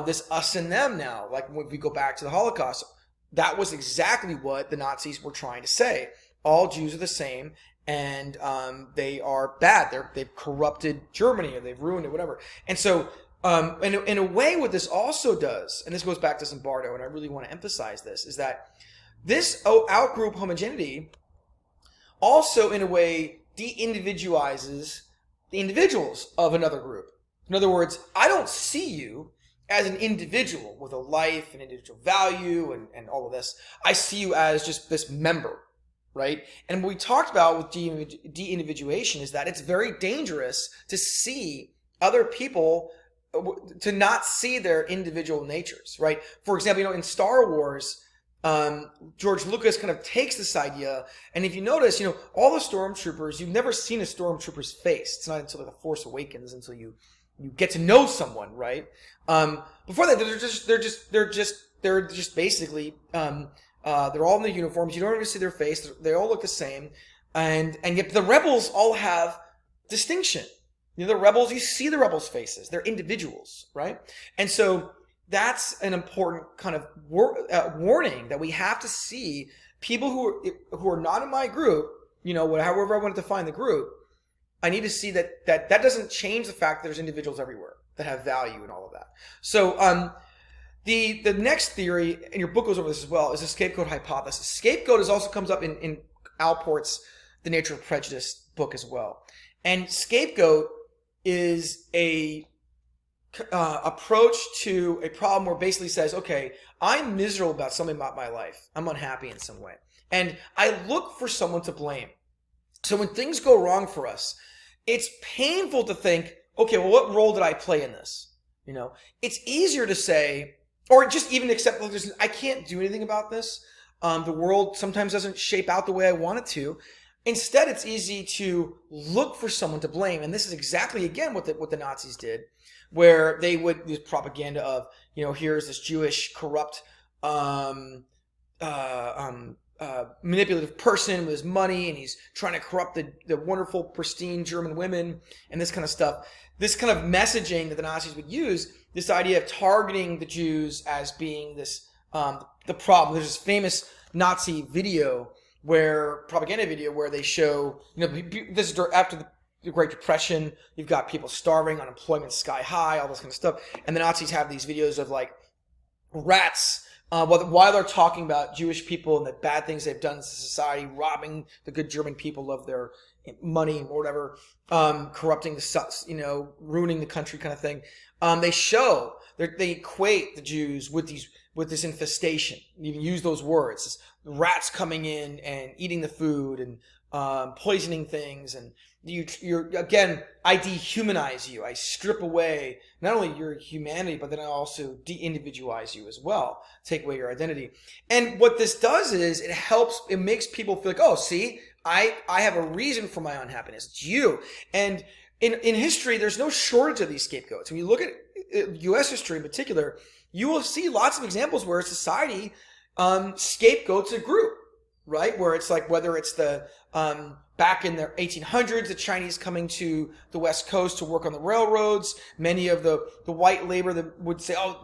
this us and them now, like when we go back to the Holocaust, that was exactly what the Nazis were trying to say. All Jews are the same, and they are bad. They've corrupted Germany, or they've ruined it, whatever. And so, in a way, what this also does, and this goes back to Zimbardo, and I really want to emphasize this, is that this out-group homogeneity also, in a way, de-individualizes the individuals of another group. In other words, I don't see you as an individual with a life and individual value and all of this. I see you as just this member, right? And what we talked about with de-individuation is that it's very dangerous to see other people, to not see their individual natures, right? For example, in Star Wars, George Lucas kind of takes this idea, and if you notice, all the stormtroopers, you've never seen a stormtrooper's face. It's not until The Force Awakens, until you get to know someone, right? Before that, they're just basically, they're all in their uniforms. You don't even see their face. They all look the same, and yet the rebels all have distinction. The rebels, you see the rebels' faces. They're individuals, right? And so that's an important kind of warning, that we have to see people who are not in my group, however I want to define the group. I need to see that doesn't change the fact that there's individuals everywhere that have value and all of that. So the next theory, and your book goes over this as well, is the scapegoat hypothesis. Scapegoat also comes up in Alport's The Nature of Prejudice book as well. And scapegoat is a approach to a problem where basically says, okay, I'm miserable about something about my life. I'm unhappy in some way. And I look for someone to blame. So when things go wrong for us, it's painful to think, okay, well, what role did I play in this? It's easier to say, or just even accept, I can't do anything about this. The world sometimes doesn't shape out the way I want it to. Instead, it's easy to look for someone to blame. And this is exactly, again, what the Nazis did, where they would, this propaganda of, here's this Jewish corrupt manipulative person with his money, and he's trying to corrupt the wonderful, pristine German women and this kind of stuff. This kind of messaging that the Nazis would use, this idea of targeting the Jews as being this the problem. There's this famous Nazi propaganda video where they show, this is after the Great Depression. You've got people starving, unemployment sky high, all this kind of stuff, and the Nazis have these videos of like rats. While they're talking about Jewish people and the bad things they've done to society, robbing the good German people of their money or whatever, corrupting ruining the country kind of thing. They equate the Jews with this infestation. You can use those words. It's rats coming in and eating the food and poisoning things, and I dehumanize you. I strip away not only your humanity, but then I also de-individualize you as well. Take away your identity. And what this does is it makes people feel like, oh, see, I have a reason for my unhappiness. It's you. And in history, there's no shortage of these scapegoats. When you look at U.S. history in particular, you will see lots of examples where society scapegoats a group, right? Where it's like, whether it's the back in the 1800s, the Chinese coming to the West Coast to work on the railroads. Many of the white labor that would say, oh,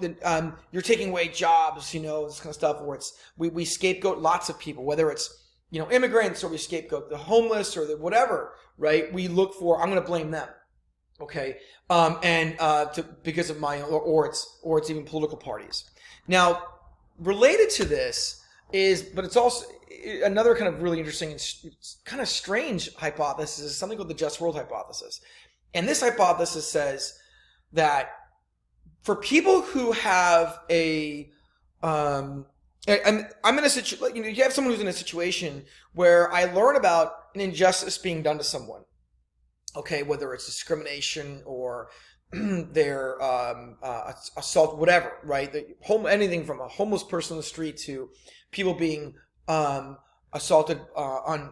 you're taking away jobs, this kind of stuff. Where we scapegoat lots of people, whether it's immigrants, or we scapegoat the homeless, or the whatever, right? We look for, I'm going to blame them, okay, because of my, or it's even political parties. Now, related to this but it's also another kind of really interesting and kind of strange hypothesis is something called the just world hypothesis. And this hypothesis says that for people who have I'm in a situation, you have someone who's in a situation where I learn about an injustice being done to someone, okay, whether it's discrimination or their assault, whatever, right? Anything from a homeless person on the street to people being assaulted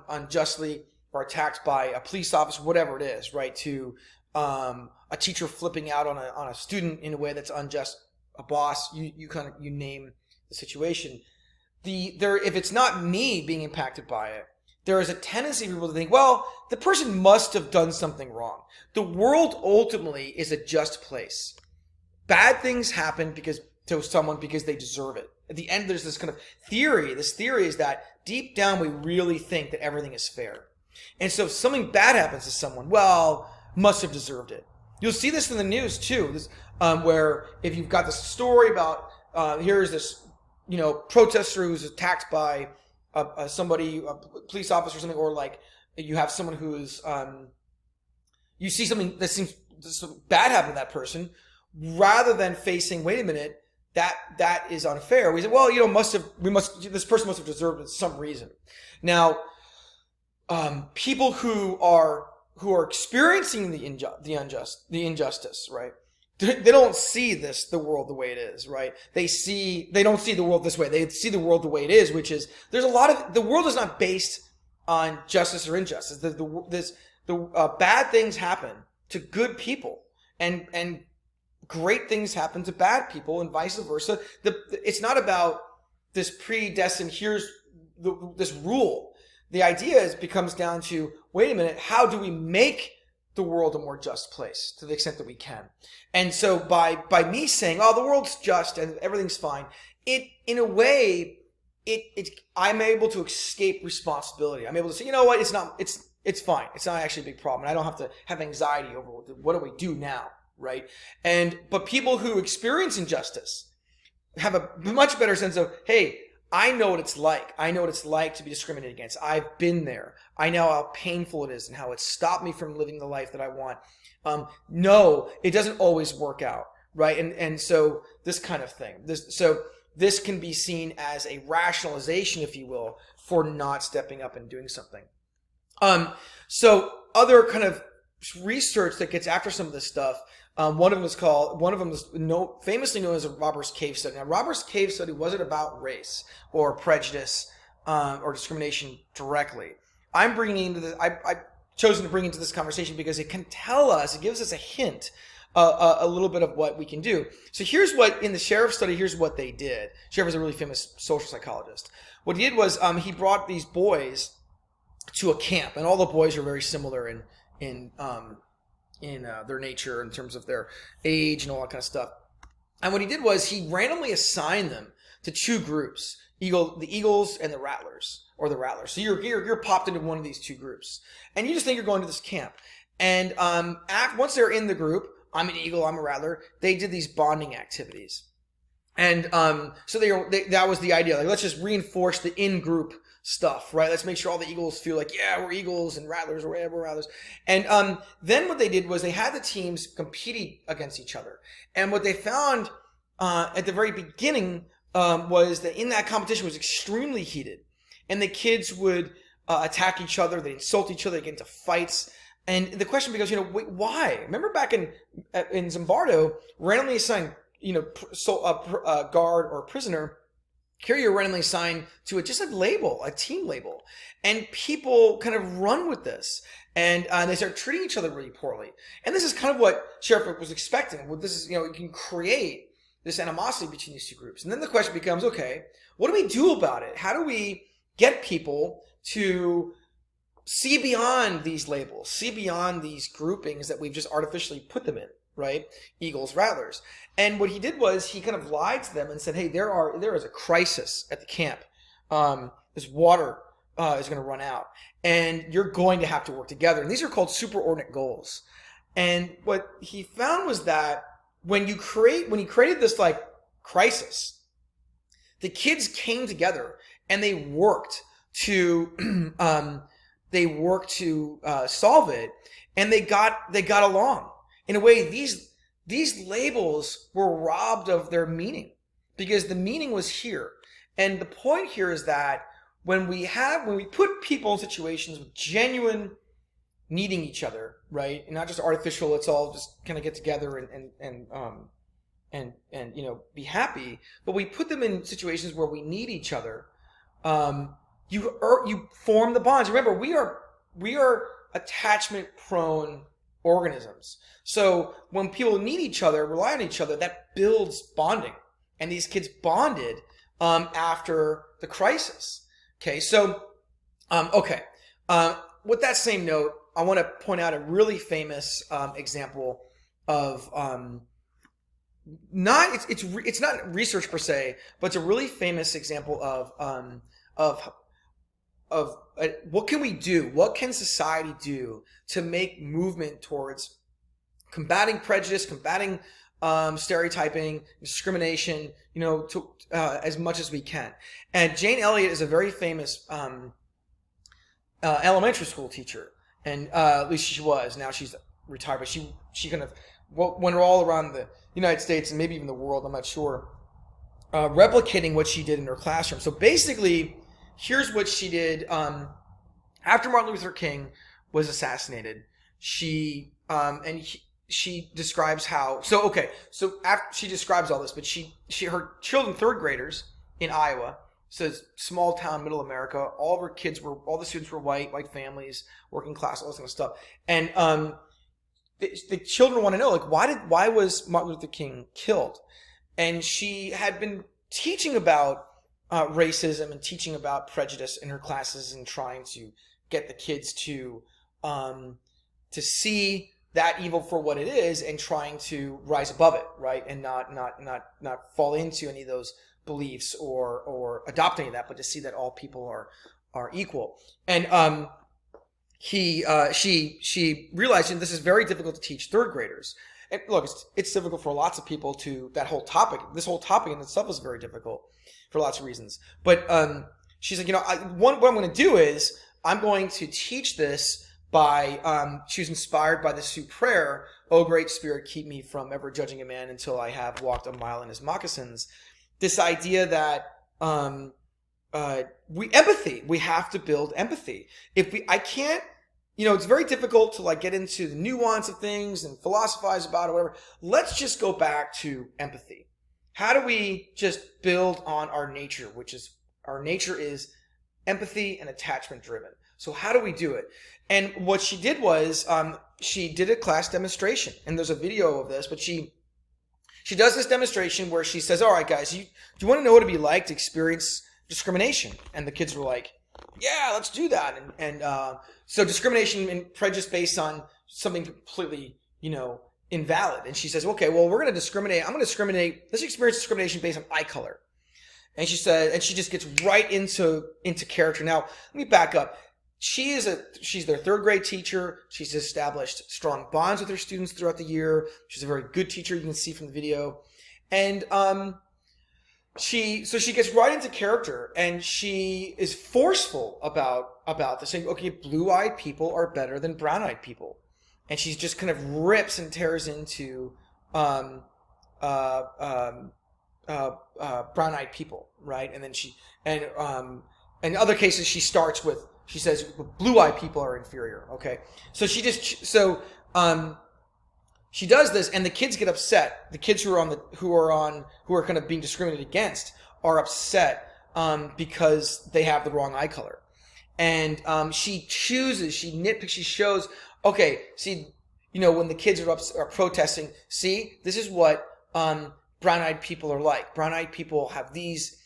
unjustly or attacked by a police officer, whatever it is, right? To a teacher flipping out on a student in a way that's unjust, a boss, you name the situation. If it's not me being impacted by it, there is a tendency for people to think, well, the person must have done something wrong. The world ultimately is a just place. Bad things happen to someone because they deserve it. At the end, there's this kind of theory. This theory is that deep down, we really think that everything is fair. And so if something bad happens to someone, well, must have deserved it. You'll see this in the news too, where if you've got this story about, here's this, protester who's attacked by somebody, a police officer or something, or like you have someone who's, you see something that seems bad happen to that person, rather than facing, wait a minute, that is unfair. We say, well, this person must have deserved it for some reason. Now, people who are experiencing the injustice, right? They don't see the world the way it is, right? They don't see the world this way. They see the world the way it is, which is the world is not based on justice or injustice. Bad things happen to good people, and great things happen to bad people, and vice versa. It's not about this predestined, here's this rule. The idea becomes down to, wait a minute, how do we make the world a more just place to the extent that we can? And so by me saying, oh, the world's just and everything's fine, in a way, I'm able to escape responsibility. I'm able to say, you know what, it's fine. It's not actually a big problem. I don't have to have anxiety over what do we do now, right? But people who experience injustice have a much better sense of, hey, I know what it's like. I know what it's like to be discriminated against. I've been there. I know how painful it is and how it stopped me from living the life that I want. No, it doesn't always work out, right? And so this kind of thing. This can be seen as a rationalization, if you will, for not stepping up and doing something. So other kind of research that gets after some of this stuff. One of them is famously known as a Roberts Cave Study. Now, Roberts Cave Study wasn't about race or prejudice or discrimination directly. I'm bringing into this. I've chosen to bring into this conversation because it can tell us. It gives us a hint, a little bit of what we can do. So here's what in the Sheriff study. Here's what they did. Sheriff is a really famous social psychologist. what he did was he brought these boys to a camp, and all the boys are very similar in their nature in terms of their age and all that kind of stuff. And what he did was he randomly assigned them to two groups: the Eagles and the Rattlers, or the Rattlers. So you're popped into one of these two groups, and you just think you're going to this camp. And once they're in the group, I'm an Eagle, I'm a Rattler. They did these bonding activities, and so that was the idea. Like, let's just reinforce the in-group stuff, right? Let's make sure all the Eagles feel like, yeah, we're Eagles, and Rattlers, or whatever, Rattlers. And then what they did was they had the teams competing against each other. And what they found at the very beginning was that in that competition was extremely heated. And the kids would attack each other, they'd insult each other, they'd get into fights. And the question becomes, why? Remember back in Zimbardo, randomly assigned, a guard or a prisoner, here you're randomly assigned to just a label, a team label. And people kind of run with this. And they start treating each other really poorly. And this is kind of what Sheriff was expecting. What this is, you can create this animosity between these two groups. And then the question becomes, okay, what do we do about it? How do we get people to see beyond these labels, see beyond these groupings that we've just artificially put them in, right? Eagles, Rattlers. And what he did was he kind of lied to them and said, hey, there is a crisis at the camp. This water is going to run out, and you're going to have to work together. And these are called superordinate goals. And what he found was that when he created this like crisis, the kids came together and they worked to solve it, and they got along. In a way, these labels were robbed of their meaning, because the meaning was here. And the point here is that when we put people in situations with genuine needing each other, right, and not just artificial, let's all just kind of get together and be happy, but we put them in situations where we need each other. You form the bonds. Remember, we are attachment prone organisms. So when people need each other, rely on each other, that builds bonding. And these kids bonded after the crisis. Okay, so with that same note, I want to point out a really famous example of it's not research per se, but it's a really famous example of what can we do? What can society do to make movement towards combating prejudice, combating stereotyping, discrimination, as much as we can? And Jane Elliott is a very famous elementary school teacher, and at least she was. Now she's retired, but she kind of went all around the United States and maybe even the world, I'm not sure, replicating what she did in her classroom. So basically, here's what she did. After Martin Luther King was assassinated, she describes how. So after she describes all this, but her children, third graders in Iowa, says small town, middle America. All the students were white families, working class, all this kind of stuff. And the children want to know, like, why was Martin Luther King killed? And she had been teaching about racism and teaching about prejudice in her classes, and trying to get the kids to see that evil for what it is, and trying to rise above it, right, and not fall into any of those beliefs or adopt any of that, but to see that all people are equal. And she realized, and this is very difficult to teach third graders. And look, it's difficult for lots of people this whole topic in itself is very difficult for lots of reasons. But she's like, what I'm going to do is I'm going to teach this by, she was inspired by the Sioux prayer, "O Great Spirit, keep me from ever judging a man until I have walked a mile in his moccasins." This idea that we have to build empathy. It's very difficult to get into the nuance of things and philosophize about it, whatever. Let's just go back to empathy. How do we just build on our nature, our nature is empathy and attachment driven. So how do we do it? And what she did was she did a class demonstration, and there's a video of this, but she does this demonstration where she says, all right, guys, do you want to know what it'd be like to experience discrimination. And the kids were like, yeah, let's do that. And so discrimination and prejudice based on something completely, invalid. And she says, okay, well, we're going to discriminate. I'm going to discriminate. Let's experience discrimination based on eye color. And she said, and she just gets right into character. Now, let me back up. She's their third grade teacher. She's established strong bonds with her students throughout the year. She's a very good teacher. You can see from the video. And, she gets right into character, and she is forceful about this, saying, okay, blue-eyed people are better than brown-eyed people. And she just kind of rips and tears into brown-eyed people, right? And then in other cases she says blue-eyed people are inferior. Okay, so she does this, and the kids get upset. The kids who are kind of being discriminated against are upset because they have the wrong eye color. And she nitpicks, she shows, okay, see, when the kids are protesting, see, this is what brown-eyed people are like. Brown-eyed people have these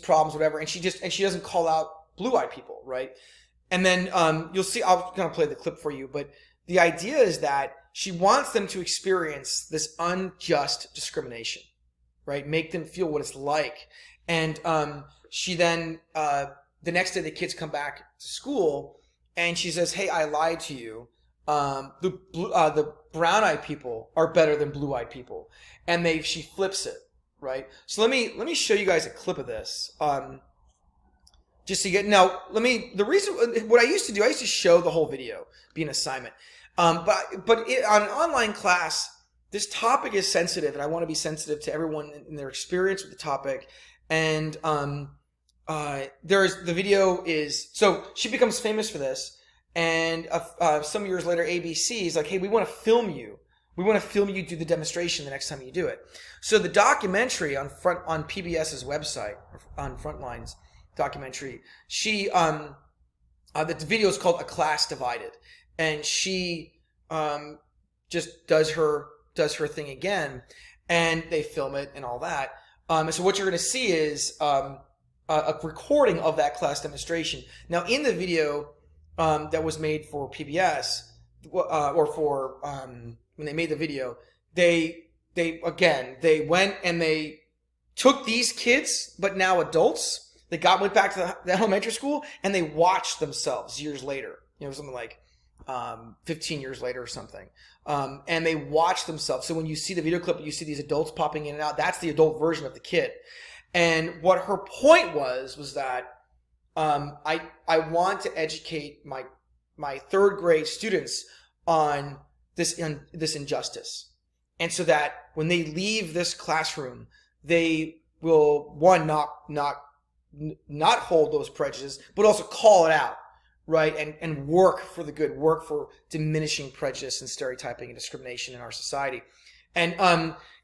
problems, whatever, and she doesn't call out blue-eyed people, right? And then you'll see, I'll kind of play the clip for you, but the idea is that she wants them to experience this unjust discrimination, right? Make them feel what it's like. And she then, the next day the kids come back to school, and she says, hey, I lied to you. The brown-eyed people are better than blue-eyed people. And she flips it, right? So let me show you guys a clip of this. Just to get, now, what I used to show the whole video, be an assignment. But on an online class, this topic is sensitive, and I want to be sensitive to everyone in their experience with the topic. And the video is, so she becomes famous for this, and some years later, ABC is like, hey, we want to film you. We want to film you do the demonstration the next time you do it. So the documentary on PBS's website, on Frontline's documentary, the video is called A Class Divided. And she just does her thing again, and they film it and all that. And so what you're going to see is a recording of that class demonstration. Now, in the video that was made for PBS, or for when they made the video, they went and they took these kids, but now adults. They went back to the elementary school, and they watched themselves years later. Something like 15 years later or something. And they watch themselves. So when you see the video clip, you see these adults popping in and out. That's the adult version of the kid. And what her point was that I want to educate my third grade students on this injustice. And so that when they leave this classroom, they will, one, not hold those prejudices, but also call it out. Right, and work for the good, work for diminishing prejudice and stereotyping and discrimination in our society. And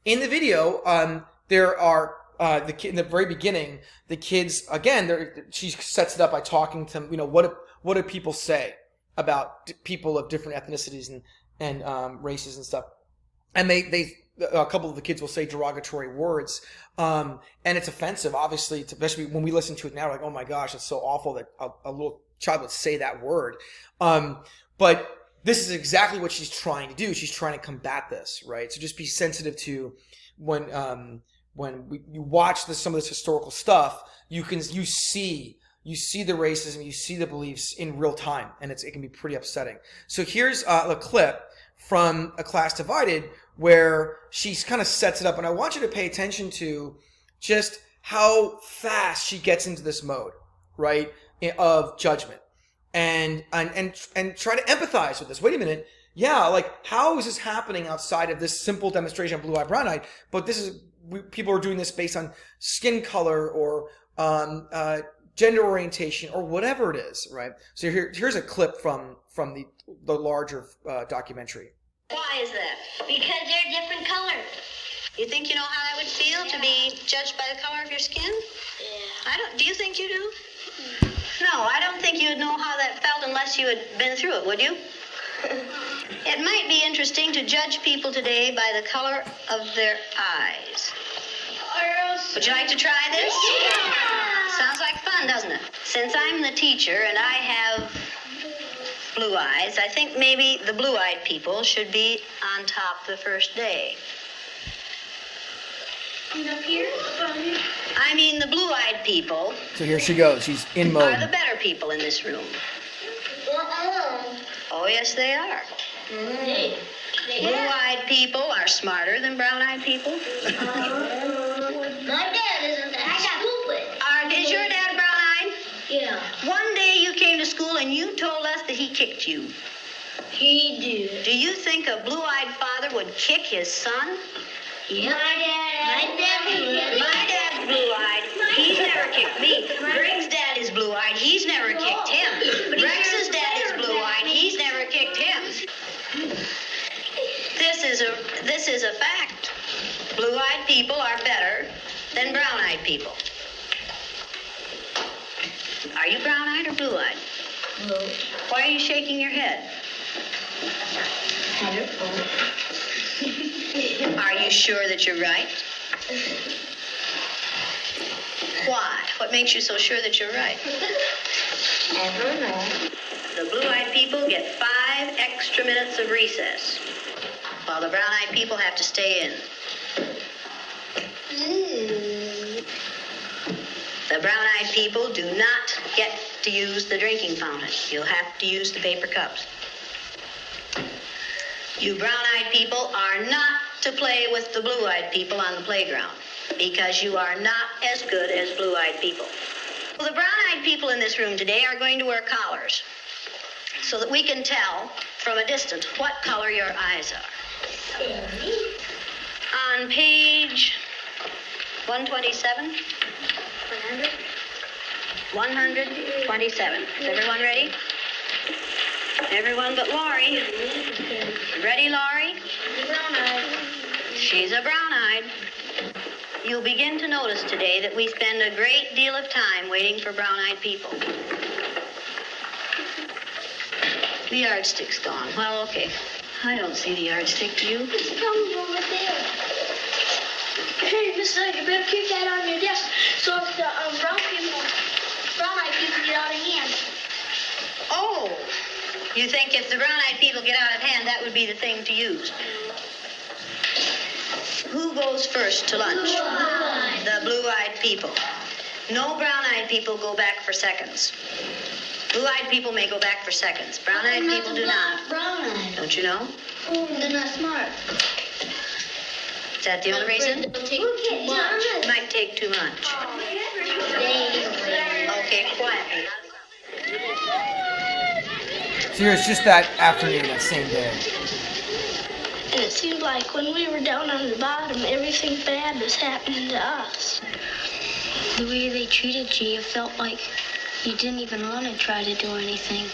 in the video, there are in the very beginning, the kids again. She sets it up by talking to them. What do people say about people of different ethnicities and races and stuff? And a couple of the kids will say derogatory words, and it's offensive, obviously, especially when we listen to it now. Like, oh my gosh, it's so awful that a little child would say that word. But this is exactly what she's trying to do. She's trying to combat this, right? So just be sensitive to when you watch some of this historical stuff, you see the racism, you see the beliefs in real time, and it can be pretty upsetting. So here's a clip from A Class Divided where she kind of sets it up, and I want you to pay attention to just how fast she gets into this mode, right, of judgment, and try to empathize with this. Wait a minute, yeah, like how is this happening outside of this simple demonstration of blue-eyed, brown-eyed? But people are doing this based on skin color or gender orientation or whatever it is, right? So here's a clip from the larger documentary. Why is that? Because they're different colors. You think you know how that would feel to be judged by the color of your skin? Yeah. Do you think you do? No, I don't think you'd know how that felt unless you had been through it, would you? It might be interesting to judge people today by the color of their eyes. Would you like to try this? Yeah. Sounds like fun, doesn't it? Since I'm the teacher and I have blue eyes, I think maybe the blue-eyed people should be on top the first day. Up here? I mean, the blue-eyed people So here she goes. She's in are the mode. better people in this room. Oh, yes, they are. Blue-eyed people are smarter than brown-eyed people. My dad isn't that stupid. Is your dad brown-eyed? Yeah. One day you came to school and you told us that he kicked you. He did. Do you think a blue-eyed father would kick his son? Yep. My My dad's blue-eyed. He's never kicked me. Greg's dad is blue-eyed. He's never kicked him. Rex's dad is blue-eyed. He's never kicked him. This is a fact. Blue-eyed people are better than brown-eyed people. Are you brown-eyed or blue-eyed? Blue. Why are you shaking your head? Are you sure that you're right? Why? What makes you so sure that you're right? I don't know. The blue-eyed people get 5 extra minutes of recess, while the brown-eyed people have to stay in. The brown-eyed people do not get to use the drinking fountain. You'll have to use the paper cups. You brown-eyed people are not to play with the blue-eyed people on the playground because you are not as good as blue-eyed people. Well, the brown-eyed people in this room today are going to wear collars so that we can tell from a distance what color your eyes are. On page 127. 127. Is everyone ready? Everyone but Laurie. Ready, Laurie? Brown-eyed. She's a brown-eyed. You'll begin to notice today that we spend a great deal of time waiting for brown-eyed people. The yardstick's gone. Well, okay. I don't see the yardstick, do you? It's probably over there. Hey, Mister, you better keep that on your desk so if the brown-eyed people get out of hand. Oh, you think if the brown-eyed people get out of hand, that would be the thing to use? Who goes first to lunch? Blue-eyed. The blue-eyed people. No brown-eyed people go back for seconds. Blue-eyed people may go back for seconds. Brown-eyed people do not. Brown-eyed. Don't you know? They're not smart. Is that the only reason? It'll take too much. It might take too much. Okay, quietly. So here's just that afternoon, that same day. And it seemed like when we were down on the bottom, everything bad was happening to us. The way they treated you, you felt like you didn't even want to try to do anything.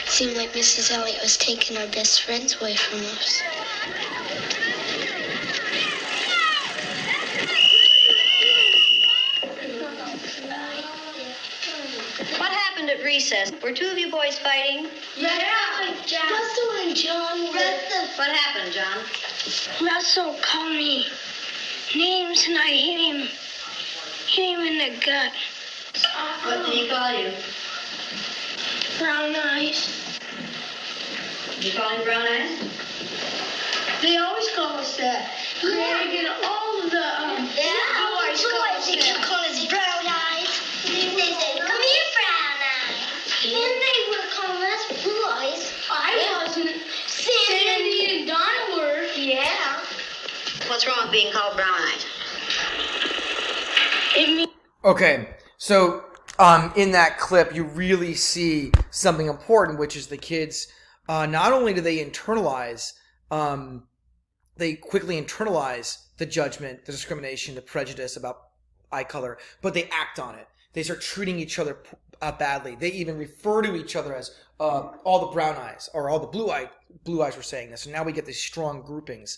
It seemed like Mrs. Elliott was taking our best friends away from us. What happened at recess? Were 2 of you boys fighting? Yeah, Russell and John were. What happened, John? Russell called me names and I hit him in the gut. What did he call you? Brown eyes. Did you call him brown eyes? They always call us that. Greg and all of the boys call us that. They keep calling us brown eyes. They say, come here, brown eyes. And they were calling us blue eyes. I wasn't. Sandy and Donna were. Yeah. What's wrong with being called brown eyes? It means Okay, so in that clip, you really see something important, which is the kids. Not only do they internalize, they quickly internalize the judgment, the discrimination, the prejudice about eye color, but they act on it. They start treating each other badly. They even refer to each other as all the brown eyes or all the blue eyes were saying this. And now we get these strong groupings.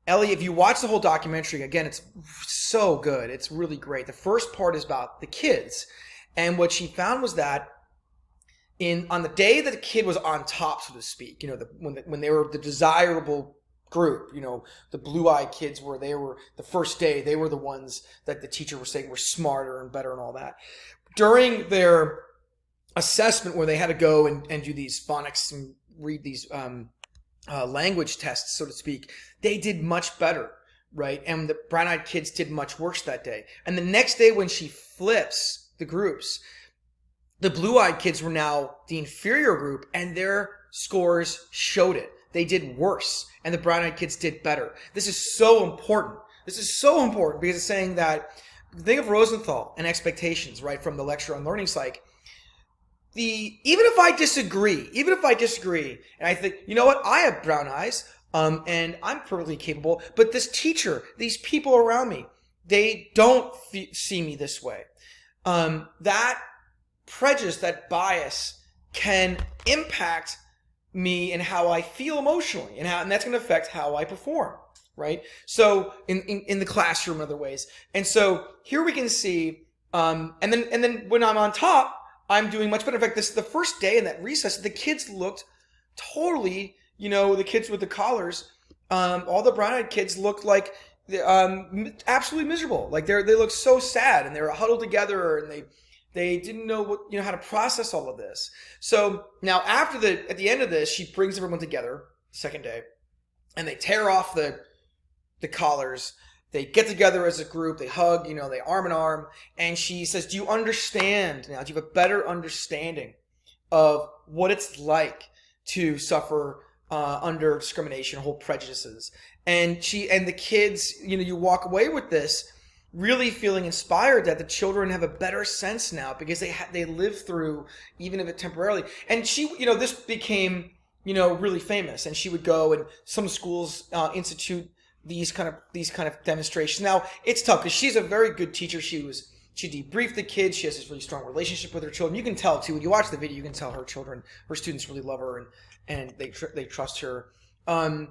Ellie, if you watch the whole documentary, again, it's so good. It's really great. The first part is about the kids. And what she found was that on the day that the kid was on top, so to speak, when they were the desirable group. You know, the blue-eyed kids they were the first day, they were the ones that the teacher was saying were smarter and better and all that. During their assessment where they had to go and do these phonics and read these language tests, so to speak, they did much better, right? And the brown-eyed kids did much worse that day. And the next day when she flips the groups, the blue-eyed kids were now the inferior group, and their scores showed it. They did worse, and the brown-eyed kids did better. This is so important. This is so important because it's saying that, think of Rosenthal and expectations, right, from the lecture on learning psych. Even if I disagree, and I think, you know what, I have brown eyes, and I'm perfectly capable, but this teacher, these people around me, they don't see me this way. That prejudice, that bias can impact me and how I feel emotionally, and that's going to affect how I perform, right? So in the classroom, in other ways. And so here we can see, and then when I'm on top, I'm doing much better. In fact, the first day in that recess, the kids looked totally, the kids with the collars, all the brown-eyed kids looked like absolutely miserable. Like they looked so sad, and they were huddled together, and they didn't know how to process all of this. So now at the end of this, she brings everyone together the second day, and they tear off the collars. They get together as a group, they hug, they arm in arm, and she says, do you understand now? Do you have a better understanding of what it's like to suffer under discrimination, hold prejudices? And the kids, you walk away with this really feeling inspired that the children have a better sense now because they live through, even if it temporarily. And she, this became, really famous, and she would go, and some schools institute these kind of demonstrations. Now it's tough because she's a very good teacher. She debriefed the kids. She has this really strong relationship with her children. You can tell too when you watch the video. You can tell her students really love her, and they trust her. It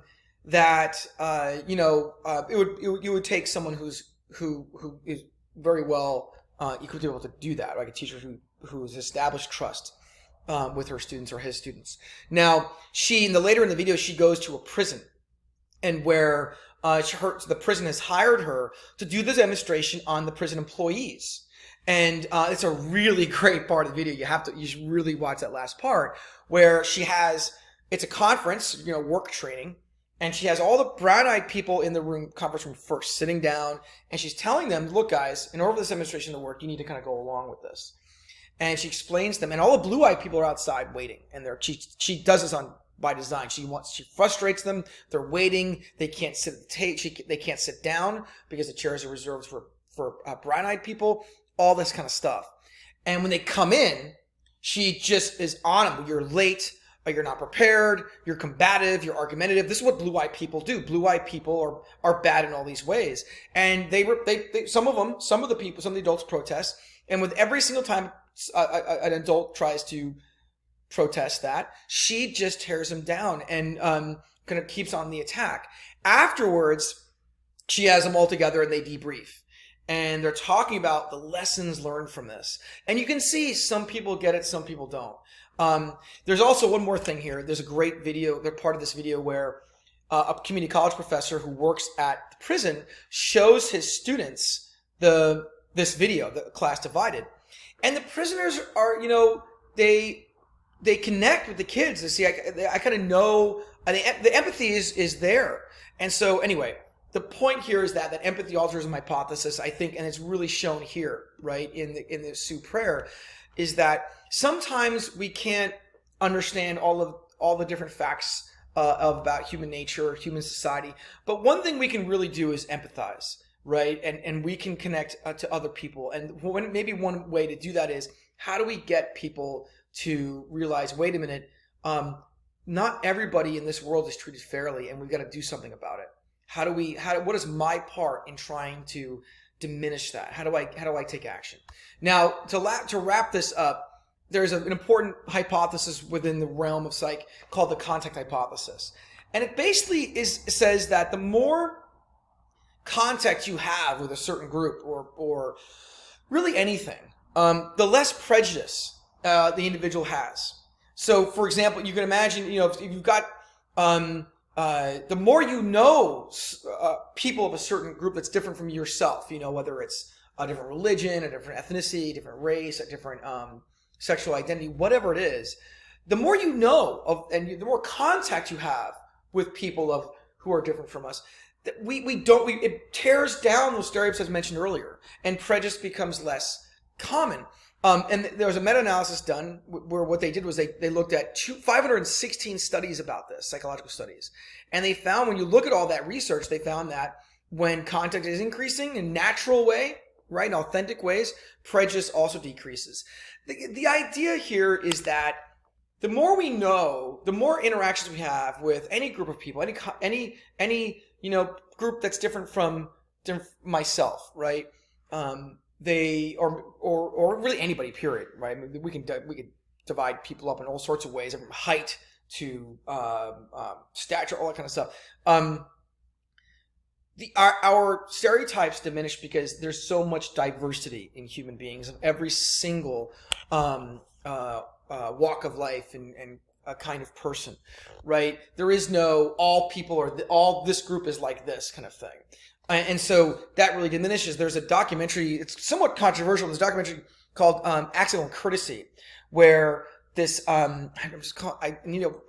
would take someone who is very well equipped to be able to do that, like a teacher who's established trust with her students or his students. Now later in the video, she goes to a prison, and where the prison has hired her to do the demonstration on the prison employees. And it's a really great part of the video. You should really watch that last part where it's a conference, work training, and she has all the brown-eyed people in the conference room first, sitting down, and she's telling them, look guys, in order for this demonstration to work, you need to kind of go along with this. And she explains them, and all the blue-eyed people are outside waiting, and she does this by design. She frustrates them. They're waiting. They can't sit at the they can't sit down because the chairs are reserved for brown-eyed people. All this kind of stuff. And when they come in, she just is on them. You're late. You're not prepared. You're combative. You're argumentative. This is what blue-eyed people do. Blue-eyed people are bad in all these ways. And some of the adults protest. And with every single time an adult tries to protest that, she just tears him down and kind of keeps on the attack. Afterwards, she has them all together and they debrief, and they're talking about the lessons learned from this. And you can see some people get it, some people don't. There's also one more thing here. There's a great video. They're part of this video where a community college professor who works at the prison shows his students this video, the class divided, and the prisoners are, they connect with the kids. They see, I kind of know, the empathy is there. And so anyway, the point here is that empathy altruism hypothesis, I think, and it's really shown here, right, in the Sioux prayer, is that sometimes we can't understand all the different facts about human nature, human society. But one thing we can really do is empathize, right? And we can connect to other people. And maybe one way to do that is, how do we get people to realize, wait a minute, not everybody in this world is treated fairly, and we've got to do something about it. What is my part in trying to diminish that? How do I take action? Now, to wrap this up, there's an important hypothesis within the realm of psych called the contact hypothesis. And it basically says that the more contact you have with a certain group or really anything, the less prejudice the individual has. So, for example, you can imagine, if you've got the more you know people of a certain group that's different from yourself, whether it's a different religion, a different ethnicity, different race, a different sexual identity, whatever it is, the more you know of, and the more contact you have with people who are different from us, that it tears down those stereotypes as mentioned earlier, and prejudice becomes less common. And there was a meta-analysis done where what they did was they looked at 516 studies about this, psychological studies. And they found, when you look at all that research, they found that when contact is increasing in a natural way, right, in authentic ways, prejudice also decreases. The idea here is that the more we know, the more interactions we have with any group of people, any group that's different from myself, right? They or really anybody, period, right? I mean, we can divide people up in all sorts of ways, from height to stature, all that kind of stuff. Our stereotypes diminish because there's so much diversity in human beings of every single walk of life and a kind of person, right? There is no all people or all this group is like this kind of thing. And so that really diminishes. There's a documentary, it's somewhat controversial, this documentary called Accidental Courtesy, where this, I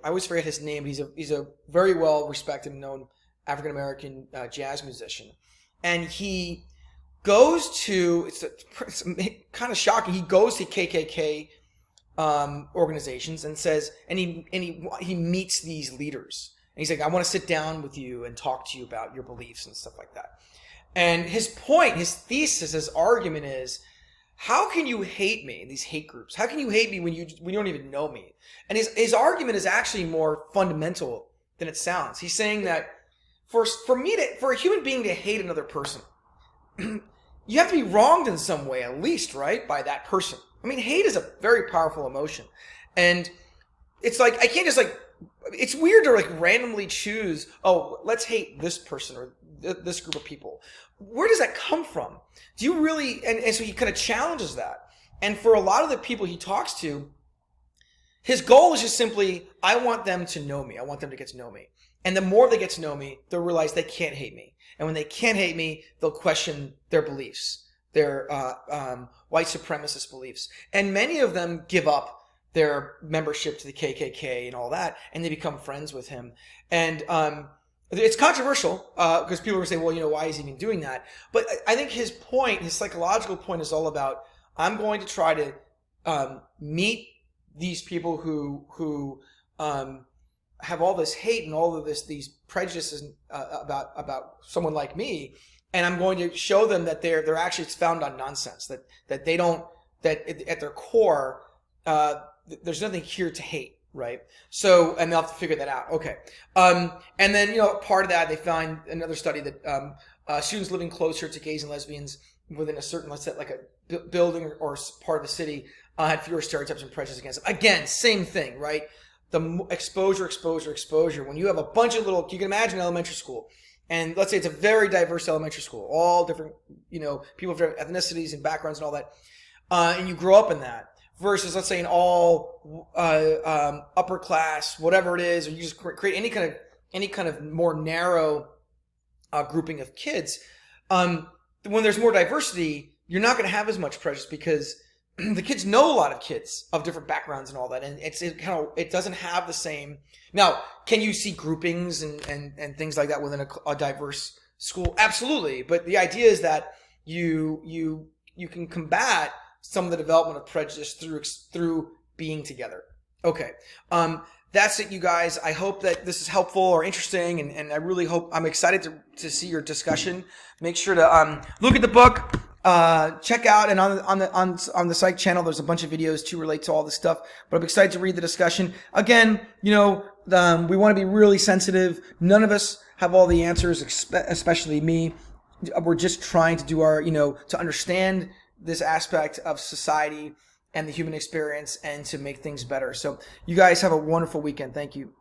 always forget his name, but he's a very well respected and known African-American jazz musician. And he goes to, it's kind of shocking, he goes to KKK organizations and says, and he meets these leaders. And he's like, I want to sit down with you and talk to you about your beliefs and stuff like that. And his point, his thesis, his argument is, how can you hate me, these hate groups? How can you hate me when you don't even know me? And his argument is actually more fundamental than it sounds. He's saying that for a human being to hate another person, you have to be wronged in some way, at least, right, by that person. I mean, hate is a very powerful emotion. And it's like, I can't just it's weird to randomly choose, oh, let's hate this person or this group of people. Where does that come from? Do you really, and so he kind of challenges that. And for a lot of the people he talks to, his goal is just simply, I want them to know me. I want them to get to know me. And the more they get to know me, they'll realize they can't hate me. And when they can't hate me, they'll question their beliefs, their white supremacist beliefs. And many of them give up their membership to the KKK and all that, and they become friends with him. And it's controversial because people are saying, well, why is he even doing that? But I think his point, his psychological point, is all about, I'm going to try to meet these people who have all this hate and all of these prejudices about someone like me, and I'm going to show them that they're actually, it's found on nonsense, that they don't, that at their core, there's nothing here to hate, right? So, and they'll have to figure that out. Okay. And then, part of that, they find another study that students living closer to gays and lesbians within a certain, let's say, like a building or part of the city had fewer stereotypes and prejudice against them. Again, same thing, right? The exposure. When you have a bunch of you can imagine elementary school, and let's say it's a very diverse elementary school, all different, people of different ethnicities and backgrounds and all that, and you grow up in that. Versus, let's say, an all upper class, whatever it is, or you just create any kind of more narrow grouping of kids. When there's more diversity, you're not going to have as much prejudice because the kids know a lot of kids of different backgrounds and all that, and it doesn't have the same. Now, can you see groupings and things like that within a diverse school? Absolutely, but the idea is that you can combat some of the development of prejudice through being together. Okay. That's it, you guys. I hope that this is helpful or interesting, and I really hope, I'm excited to see your discussion. Make sure to look at the book, check out, and on the psych channel, there's a bunch of videos to relate to all this stuff, but I'm excited to read the discussion. Again, we want to be really sensitive. None of us have all the answers, especially me. We're just trying to do our, to understand this aspect of society and the human experience and to make things better. So you guys have a wonderful weekend. Thank you.